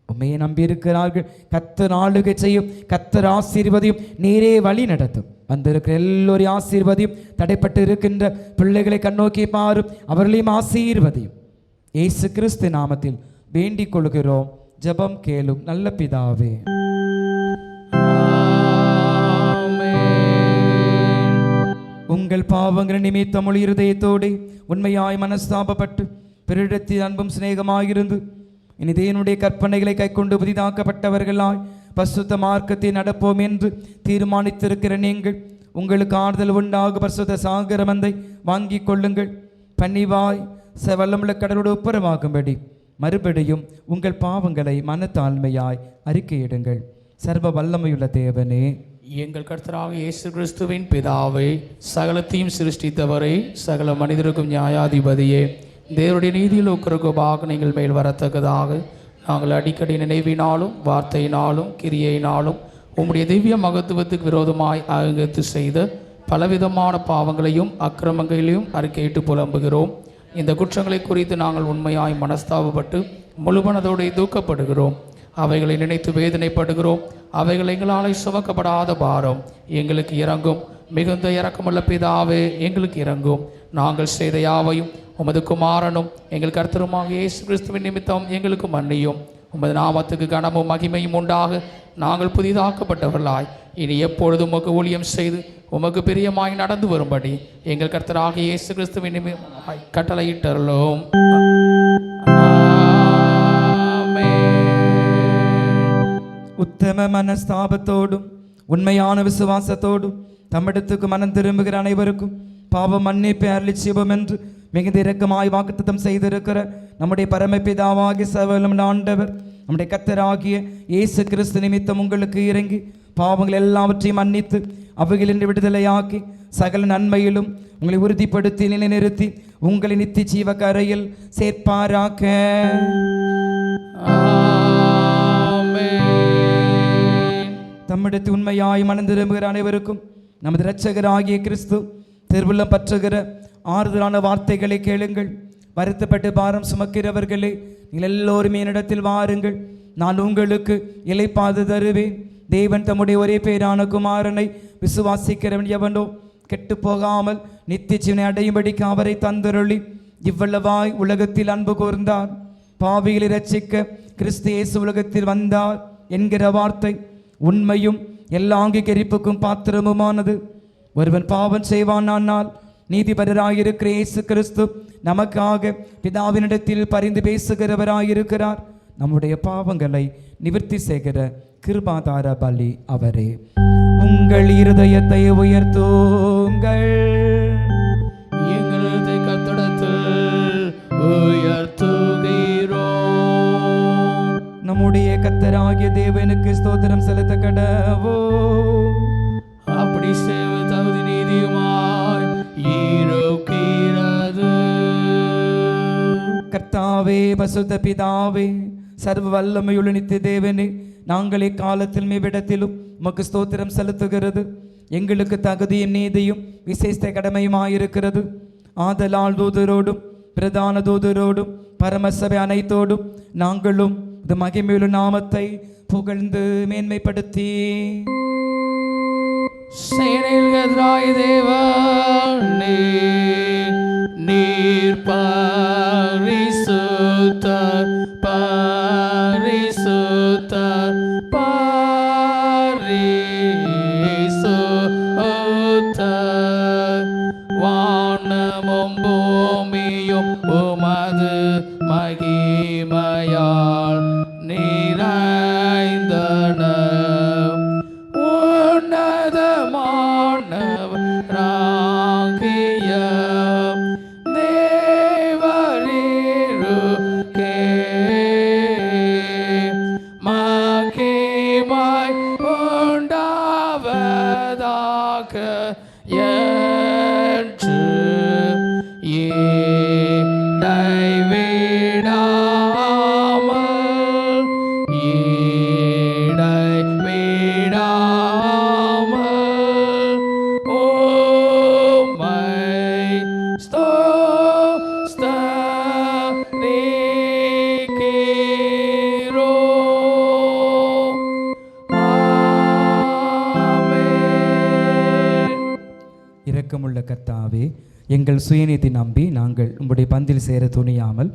உண்மையை நம்பியிருக்கிறார்கள், கர்த்தர் ஆளுகை செய்யும், கர்த்தர் ஆசீர்வதியும், நீரே வழி நடத்தும். வந்திருக்கிற எல்லோரையும் ஆசீர்வதியும். தடைப்பட்டு இருக்கின்ற பிள்ளைகளை கண்ணோக்கி பாரும், அவர்களையும் ஆசீர்வதியும். இயேசு கிறிஸ்து நாமத்தில் வேண்டிக் கொள்கிறோம், ஜெபம் கேளும் நல்ல பிதாவே. உங்கள் பாவங்கள் நிமித்தம் முழு இருதயத்தோடு உண்மையாய் மனஸ்தாபப்பட்டு பிறரிடத்தில் அன்பும் சிநேகமாயிருந்து இனி தேவனுடைய கற்பனைகளை கைக்கொண்டு புதிதாக்கப்பட்டவர்களாய் பரிசுத்த மார்க்கத்தை நடப்போம் என்று தீர்மானித்திருக்கிற நீங்கள் உங்களுக்கு ஆறுதல் உண்டாக பரிசுத்த சாகரமந்தை வாங்கி கொள்ளுங்கள். பன்னிவாய் வல்லமுள்ள கடலோடு ஒப்புரவாகும்படி மறுபடியும் உங்கள் பாவங்களை மனத்தாழ்மையாய் அறிக்கையிடுங்கள். சர்வ வல்லமையுள்ள தேவனே, எங்கள் கர்த்தராக இயேசு கிறிஸ்துவின் பிதாவே, சகலத்தையும் சிருஷ்டித்தவரே, சகல மனிதருக்கும் நியாயாதிபதியே, தேவனுடைய நீதியில் உக்கருக்குபாக நீங்கள் மேல் வரத்தக்கதாக நாங்கள் அடிக்கடி நினைவினாலும் வார்த்தையினாலும் கிரியையினாலும் உம்முடைய திவ்ய மகத்துவத்துக்கு விரோதமாய் அகங்கத்து செய்த பலவிதமான பாவங்களையும் அக்கிரமங்களையும் அறிக்கையிட்டு புலம்புகிறோம். இந்த குற்றங்களை குறித்து நாங்கள் உண்மையாய் மனஸ்தாபப்பட்டு முழுமனதோடு தூக்கப்படுகிறோம். அவைகளை நினைத்து வேதனைப்படுகிறோம். அவைகள் எங்களால் சுமக்கப்படாத பாரம் எங்களுக்கு இறங்கும். மிகுந்த இரக்கமுள்ள பிதாவே, எங்களுக்கு இறங்கும். நாங்கள் செய்த யாவையும் உமது குமாரனும் எங்கள் கர்த்தருமாக இயேசு கிறிஸ்துவின் நிமித்தம் எங்களுக்கு மன்னியும். உமது நாமத்துக்கு கனமும் மகிமையும் உண்டாக நாங்கள் புதிதாக்கப்பட்டவர்களாய் இனி எப்பொழுதும் உமக்கு ஊழியம் செய்து உமக்கு பிரியமாய் நடந்து வரும்படி எங்கள் கர்த்தராக இயேசு கிறிஸ்துவின் நிமித்தமாய் கட்டளையிட்டருளும். உத்தம மனஸ்தாபத்தோடும் உண்மையான விசுவாசத்தோடும் தம்மிடத்துக்கு மனம் திரும்புகிற அனைவருக்கும் பாவம் மன்னிப்பை அருளி செய்வோம் என்று மிகுந்த இரக்கமாய் வாக்குத்தத்தம் செய்திருக்கிற நம்முடைய பரமபிதாவாகிய சர்வவல்லமையுள்ள ஆண்டவர் நம்முடைய கர்த்தராகிய இயேசு கிறிஸ்து நிமித்தம் உங்களுக்கு இறங்கி பாவங்கள் எல்லாவற்றையும் மன்னித்து அவைகளின்றி விடுதலையாக்கி சகல நன்மையிலும் உங்களை உறுதிப்படுத்தி நிலைநிறுத்தி உங்களை நித்திய ஜீவ கரையில் சேர்ப்பாராக. தம்மிடத்து உண்மையாய் மனம் திரும்புகிற அனைவருக்கும் நமது இரட்சகராகிய கிறிஸ்து திருவுள்ளம் பற்றுகிற ஆறுதலான வார்த்தைகளை கேளுங்கள். வருத்தப்பட்டு பாரம் சுமக்கிறவர்களே, நீங்கள் எல்லோரும் என்னிடத்தில் வாருங்கள், நான் உங்களுக்கு இளைப்பாது தருவேன். தேவன் தம்முடைய ஒரே பேரான குமாரனை விசுவாசிக்கிறவன் எவனோ கெட்டு போகாமல் நித்திய ஜீவனை அடையும்படிக்கு அவரை தந்தருளி இவ்வளவாய் உலகத்தில் அன்பு கூர்ந்தார். பாவிகளை இரட்சிக்க கிறிஸ்து இயேசு உலகத்தில் வந்தார் என்கிற வார்த்தை உண்மையும் எல்லா அங்கீகரிப்புக்கும் பாத்திரமுமானது. ஒருவன் பாவம் செய்வானால் நீதிபரராயிருக்கிற இயேசு கிறிஸ்து நமக்காக பிதாவினிடத்தில் பரிந்து பேசுகிறவராயிருக்கிறார். நம்முடைய பாவங்களை நிவர்த்தி செய்கிற கிருபாதார பலி அவரே. உங்கள் இருதயத்தை உயர்த்துங்கள், எங்களது கர்த்தரிடத்தில் உயர்த்துகிறோம். நம்முடைய கர்த்தராகிய தேவனுக்கு ஸ்தோத்திரம் செலுத்த கடவோம். அப்படி செய்வது தகுதி நீதியுமாய் இருக்கிறது. கர்த்தாவே, பசுத்த பிதாவே, சர்வ வல்லமையுள்ள நித்திய தேவனே, நாங்கள் இக்காலத்தில் மேவிடத்திலும் உமக்கு ஸ்தோத்திரம் செலுத்துகிறது எங்களுக்கு தகுதியும் நீதியும் விசேஷ கடமையுமாயிருக்கிறது. ஆதலால் தூதரோடும் பிரதான தூதரோடும் பரமசபை அனைத்தோடும் நாங்களும் இது மகிமையுள்ள நாமத்தை புகழ்ந்து மேன்மைப்படுத்தி சேனைகளாய் தேவனே, நீர் பரிசுத்தர், பரிசுத்தர், பரிசுத்தர். வானமும் பூமியும் உமது மகிமையால் நிறைந்தன. உன்னதமானவராகிய தேவரீருக்கே மகிமை உண்டாவதாக என்று இரக்கமுள்ள கர்த்தாவே, எங்கள் சுயநீதி நம்பி நாங்கள் உம்முடைய பந்தில் சேர துணியாமல்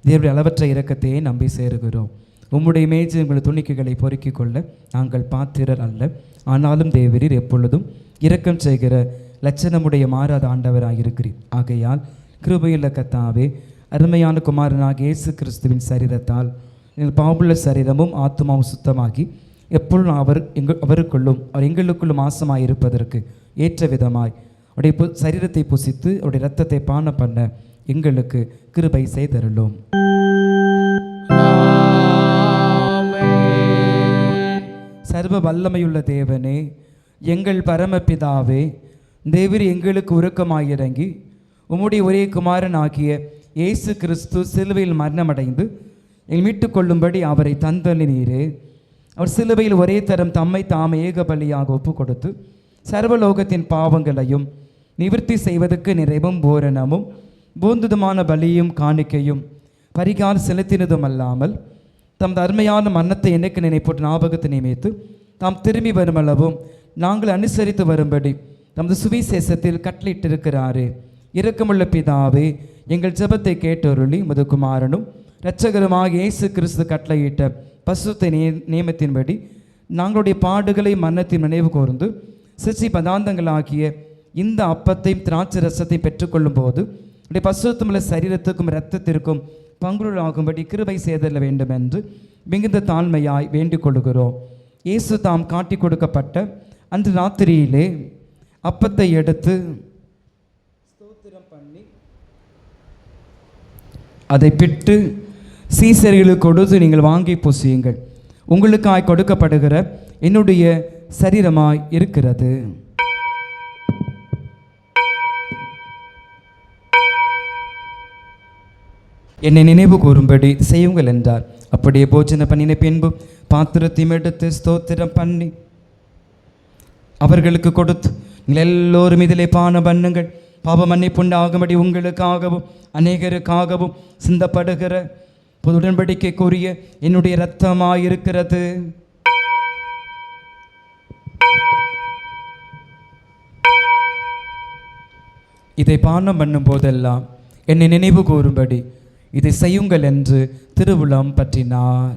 தேவனுடைய அளவற்ற இரக்கத்தையே நம்பி சேருகிறோம். உம்முடைய மேய்ச்சி உங்கள் துணிக்கைகளை பொறுக்கிக் கொள்ள நாங்கள் பாத்திரர் அல்ல. ஆனாலும் தேவரீர் எப்பொழுதும் இரக்கம் செய்கிற லட்சணமுடைய மாறாத ஆண்டவராயிருக்கிறீர். ஆகையால் கிருபையுள்ள கர்த்தாவே, அருமையான குமாரனாக இயேசு கிறிஸ்துவின் சரீரத்தால் எங்கள் பாவமுள்ள சரீரமும் ஆத்மாவும் சுத்தமாகி எப்பொழுதும் அவருக்குள்ளும் அவர் எங்களுக்குள்ளும் மாசமாயிருப்பதற்கு ஏற்ற விதமாய் அவருடைய சரீரத்தை புசித்து அவருடைய இரத்தத்தை பானம் பண்ண எங்களுக்கு கிருபை செய்தருளும். சர்வ வல்லமையுள்ள தேவனே, எங்கள் பரமபிதாவே, தேவரீர் எங்களுக்கு உருக்கமாயிறங்கி உம்முடைய ஒரே குமாரன் ஆகிய இயேசு கிறிஸ்து சிலுவையில் மரணமடைந்து எங்கள் மீட்டுக் கொள்ளும்படி அவரை தந்தளினீரே. அவர் சிலுவையில் ஒரே தரம் தம்மை தாம் ஏக பலியாக ஒப்பு கொடுத்து சர்வலோகத்தின் பாவங்களையும் நிவர்த்தி செய்வதற்கு நிறைவும் பூரணமும் பூந்துதுமான பலியும் காணிக்கையும் பரிகால் செலுத்தினதும் அல்லாமல் தமது அருமையான மன்னத்தை எனக்கு நினைப்போட்டு ஞாபகத்தை நியமித்து தாம் திரும்பி வருமளவும் நாங்கள் அனுசரித்து வரும்படி தமது சுவிசேஷத்தில் கட்டளையிட்டிருக்கிறாரே. இரக்கமுள்ள பிதாவே, எங்கள் ஜெபத்தை கேட்டருளி உமது குமாரனும் இரட்சகருமாக இயேசு கிறிஸ்து கட்டளையிட்ட பசுத்த நியமத்தின்படி நாங்களுடைய பாடுகளை மன்னத்தின் நினைவு கூர்ந்து சிற்சி பதார்த்தங்களாகிய இந்த அப்பத்தையும் திராட்சை ரசத்தை பெற்றுக்கொள்ளும் போது உடைய பசுத்தமுள்ள சரீரத்துக்கும் இரத்தத்திற்கும் பங்குள்ளாகும்படி கிருபை செய்தல வேண்டும் என்று மிகுந்த தாழ்மையாய் வேண்டிக் கொள்கிறோம். இயேசு தாம் காட்டி கொடுக்கப்பட்ட அன்று ராத்திரியிலே அப்பத்தை எடுத்து ஸ்தோத்திரம் பண்ணி அதை பிட்டு சீசர்களுக்கு கொடுத்து நீங்கள் வாங்கி புசியுங்கள், உங்களுக்காய் கொடுக்கப்படுகிற என்னுடைய சரீரமாய் இருக்கிறது. என்னை நினைவு கூறும்படி செய்யுங்கள் என்றார். அப்படியே போஜன பண்ணின பின்பு பாத்திரத்தையும் எடுத்து ஸ்தோத்திரம் பண்ணி அவர்களுக்கு கொடுத்து, நீங்கள் எல்லோரும் இதிலே பானம் பண்ணுங்கள், பாவ மன்னிப்புண்டாகும்படி உங்களுக்காகவும் அநேகருக்காகவும் சிந்தப்படுகிற புது உடன்படிக்கைக்குரிய என்னுடைய இரத்தமாயிருக்கிறது. இதை பானம் பண்ணும் போதெல்லாம் என்னை நினைவு கூறும்படி இதை செய்யுங்கள் என்று திருவுளம் பற்றினார்.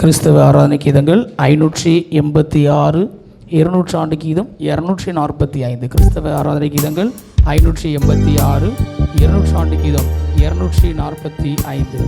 கிறிஸ்தவ ஆராதனை கீதங்கள் 586, 200 ஆண்டு கீதம் 245. கிறிஸ்தவ ஆராதனை கீதங்கள் 586, 200 ஆண்டு கீதம் 245.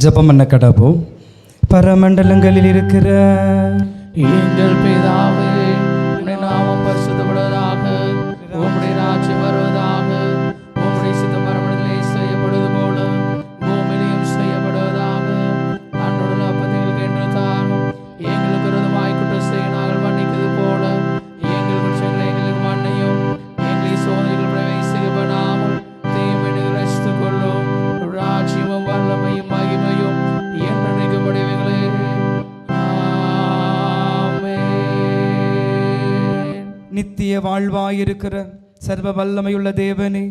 ஜெபம் பண்ண கடவோம். பரமண்டலங்களில் இருக்கிற எங்கள் பிதாவே, உம்முடைய நாமம் பரிசுத்தப்படுவதாக, உம்முடைய ராஜ்யம் வருவதாக, உம்முடைய சித்தம் பரமண்டலத்திலே செய்யப்படுவது போல பூமியிலும் செய்யப்படுவதாக. அன்றுள்ள அப்பத்தை என்று தாரும், எங்களுக்கு விரோதமாய் குற்றம் செய்ய நாங்கள் மன்னிக்கிறது போல எங்கள் குற்றங்களை எங்களுக்கு மன்னியும், எங்களை சோதனைகள் பிரவேசிக்கப்படாமல் தீமையை ரசித்துக் கொள்ளும். ராஜ்யமும் வல்லமையும் மகிமையும் என்றென்றைக்கும் உடையவைகளே. நித்திய வாழ்வாயிருக்கிற சர்வ வல்லமையுள்ள தேவனே,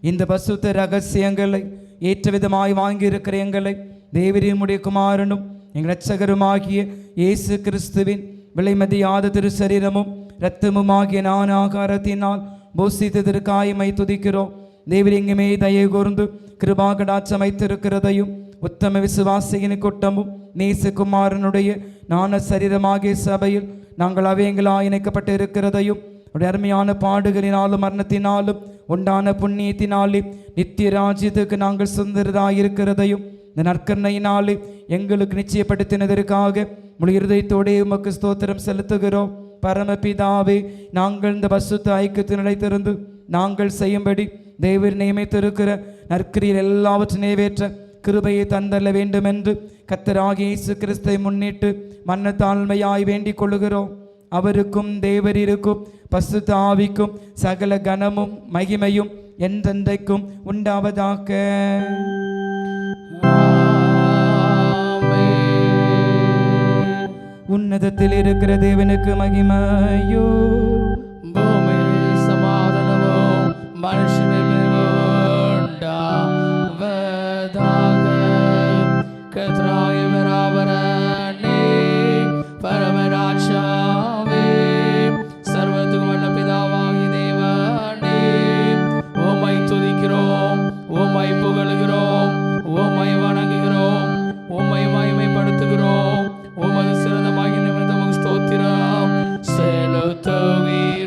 இந்த பசுத்த ரகசியங்களை ஏற்ற விதமாய் வாங்கியிருக்கிற எங்களை தேவரீமுடைய குமாரனும் எங்கள் இரட்சகருமாகிய இயேசு கிறிஸ்துவின் விலைமதியாத திருசரீரமும் இரத்தமும் ஆகிய நான் ஆகாரத்தினால் போஷித்ததற்காயமை துதிக்கிறோம். தேவர் எங்குமே தயை கூர்ந்து கிருபா கடாட்சம் வைத்திருக்கிறதையும் உத்தம விசுவாசியின் கூட்டமும் நேசகுமாரனுடைய நான சரீரமாகிய சபையில் நாங்கள் அவையங்களாக இணைக்கப்பட்டு இருக்கிறதையும் அருமையான பாடுகளினாலும் மரணத்தினாலும் உண்டான புண்ணியத்தினாலே நித்திய ராஜ்யத்துக்கு நாங்கள் சுந்தரராக இருக்கிறதையும் இந்த நற்கருணையினாலே எங்களுக்கு நிச்சயப்படுத்தினதற்காக முழு இருதயத்தோடே உமக்கு ஸ்தோத்திரம் செலுத்துகிறோம். பரமபிதாவே, நாங்கள் இந்த பசுத்த ஐக்கியத்தில் நிலைத்திருந்து நாங்கள் செய்யும்படி தேவர் நியமித்திருக்கிற நற்கிரியில் எல்லாவற்றையும் நிறைவேற்ற கிருபையை தந்தள்ள வேண்டும் என்று கர்த்தராகிய இயேசு கிறிஸ்தை முன்னிட்டு மன்ன தாழ்மையாய் வேண்டிக் கொள்ளுகிறோம். அவருக்கும் தேவரிருக்கும் பசுத்த ஆவிக்கும் சகல கனமும் மகிமையும் என்றென்றைக்கும் உண்டாவதாக. உன்னதத்தில் இருக்கிற தேவனுக்கு மகிமையோ, பூமியில் சமாதானமும் மனுஷமே உண்டாவதாக. கர்த்தராகிய பராபரனே, பரமராஜாவே, சர்வத்துக்கும் வல்ல பிதாவாகிய தேவனே, உம்மை துதிக்கிறோம், உம்மை புகழுகிறோம், உம்மை வணங்குகிறோம், உம்மை மகிமைப்படுத்துகிறோம். உமது சிறந்தமாகி நிமித்தமும் ஸ்தோத்திரம் செலுத்துகிறோம்.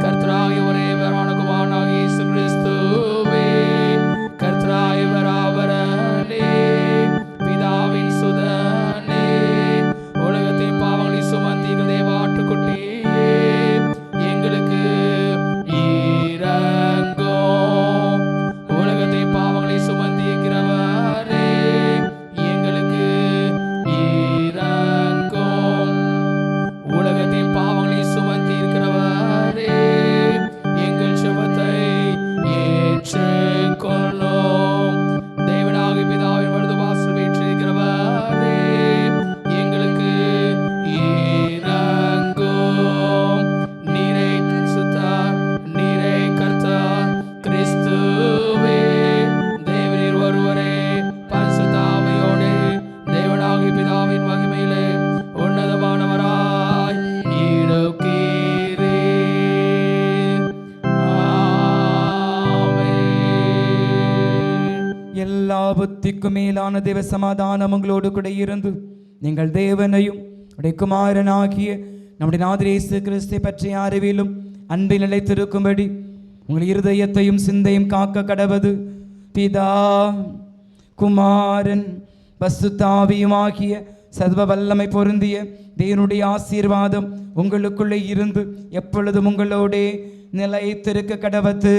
கர்த்தராகிய ஒரே பேரான குமாரனாகிய இயேசு கிறிஸ்துவே, கர்த்தராகிய பராபரனே, பிதாவின் சுதனே, உலகத்தின் பாவங்களை சுமந்தீர் தேவ ஆட்டுக்குட்டியே, எங்களுக்கு இரங்கும். உலகத்தின் பாவங்களை சுமந்திருக்கிறவரே, எங்களுக்கு இரங்கும். உலகத்தின் பாவங்களை சுமந்திருக்கிறவரே, எங்கள் ஜெபத்தை ஏற்றுக்கொள்ளும். தேவனாகிய பிதாவின் வலது வாசல் வீற்றிருக்கிறவரே, எங்களுக்கு இரங்கும். நீரே சுத்தர், நீரே கர்த்தர் கிறிஸ்துவே, தேவரீர் ஒருவரே பரிசுத்த ஆவியோடு தேவனாகிய பிதாவின் மகிமையிலே உன்னதமானவராய் இருக்கிறீர். ஆமென். எல்லா புத்திக்கும் மேலான தேவ சமாதானம் உங்களோடு கூட இருந்து நீங்கள் தேவனையும் உடைய குமாரனாகிய நம்முடைய நாதர் இயேசு கிறிஸ்தை பற்றிய அறிவிலும் அன்பில் நிலைத்திருக்கும்படி உங்கள் இருதயத்தையும் சிந்தையும் காக்க கடவது பிதா குமாரன் பசுத்தாவியுமாகிய சர்வ வல்லமை பொருந்திய தேவனுடைய ஆசீர்வாதம் உங்களுக்குள்ளே இருந்து எப்பொழுதும் உங்களோடே நிலைத்திருக்க கடவது.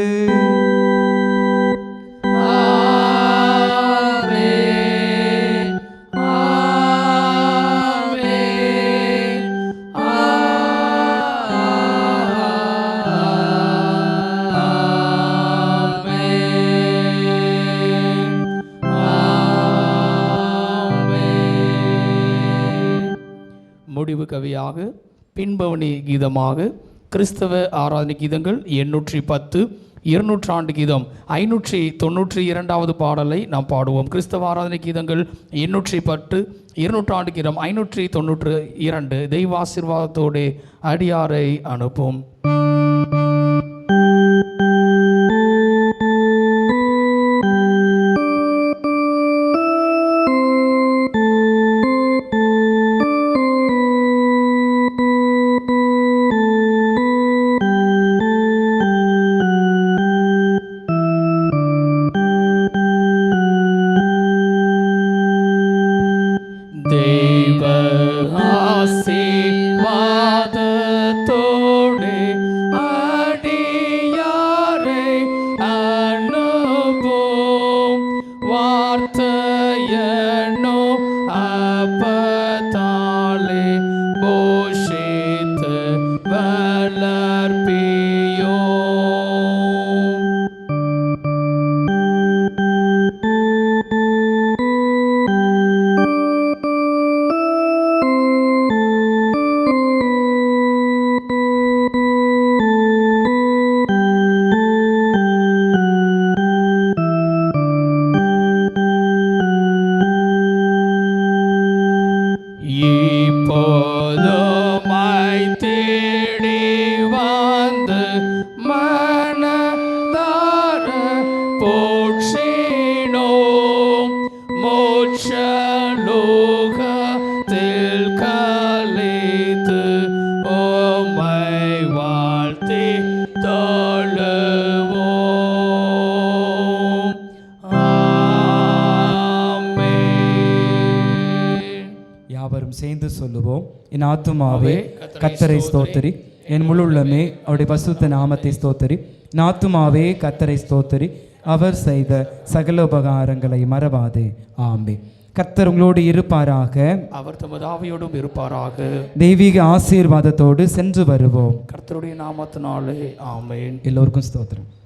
முடிவு கவியாக பின்பவனி கீதமாக கிறிஸ்தவ ஆராதனை கீதங்கள் 810, 200 ஆண்டு கீதம் 592வது பாடலை நாம் பாடுவோம். கிறிஸ்தவ ஆராதனை கீதங்கள் 810, 200 ஆண்டு கீதம் 592. தெய்வ ஆசீர்வாதத்தோடு அடியாரை அனுப்பும். எல்லோரும் சேர்ந்து சொல்லுவோம். என் ஆத்துமாவே கர்த்தரை ஸ்தோத்திரி, என் முழு உள்ளமே அவருடைய பசுத்த நாமத்தை ஸ்தோத்திரி. என் ஆத்துமாவே கர்த்தரை ஸ்தோத்திரி, அவர் செய்த சகல உபகாரங்களை மறவாதே. ஆமே. கர்த்தர் உங்களோடு இருப்பாராக, அவர் தமது ஆவியோடும் இருப்பாராக. தெய்வீக ஆசீர்வாதத்தோடு சென்று வருவோம். கர்த்தருடைய நாமத்தினாலே ஆமென். எல்லோருக்கும் ஸ்தோத்திரம்.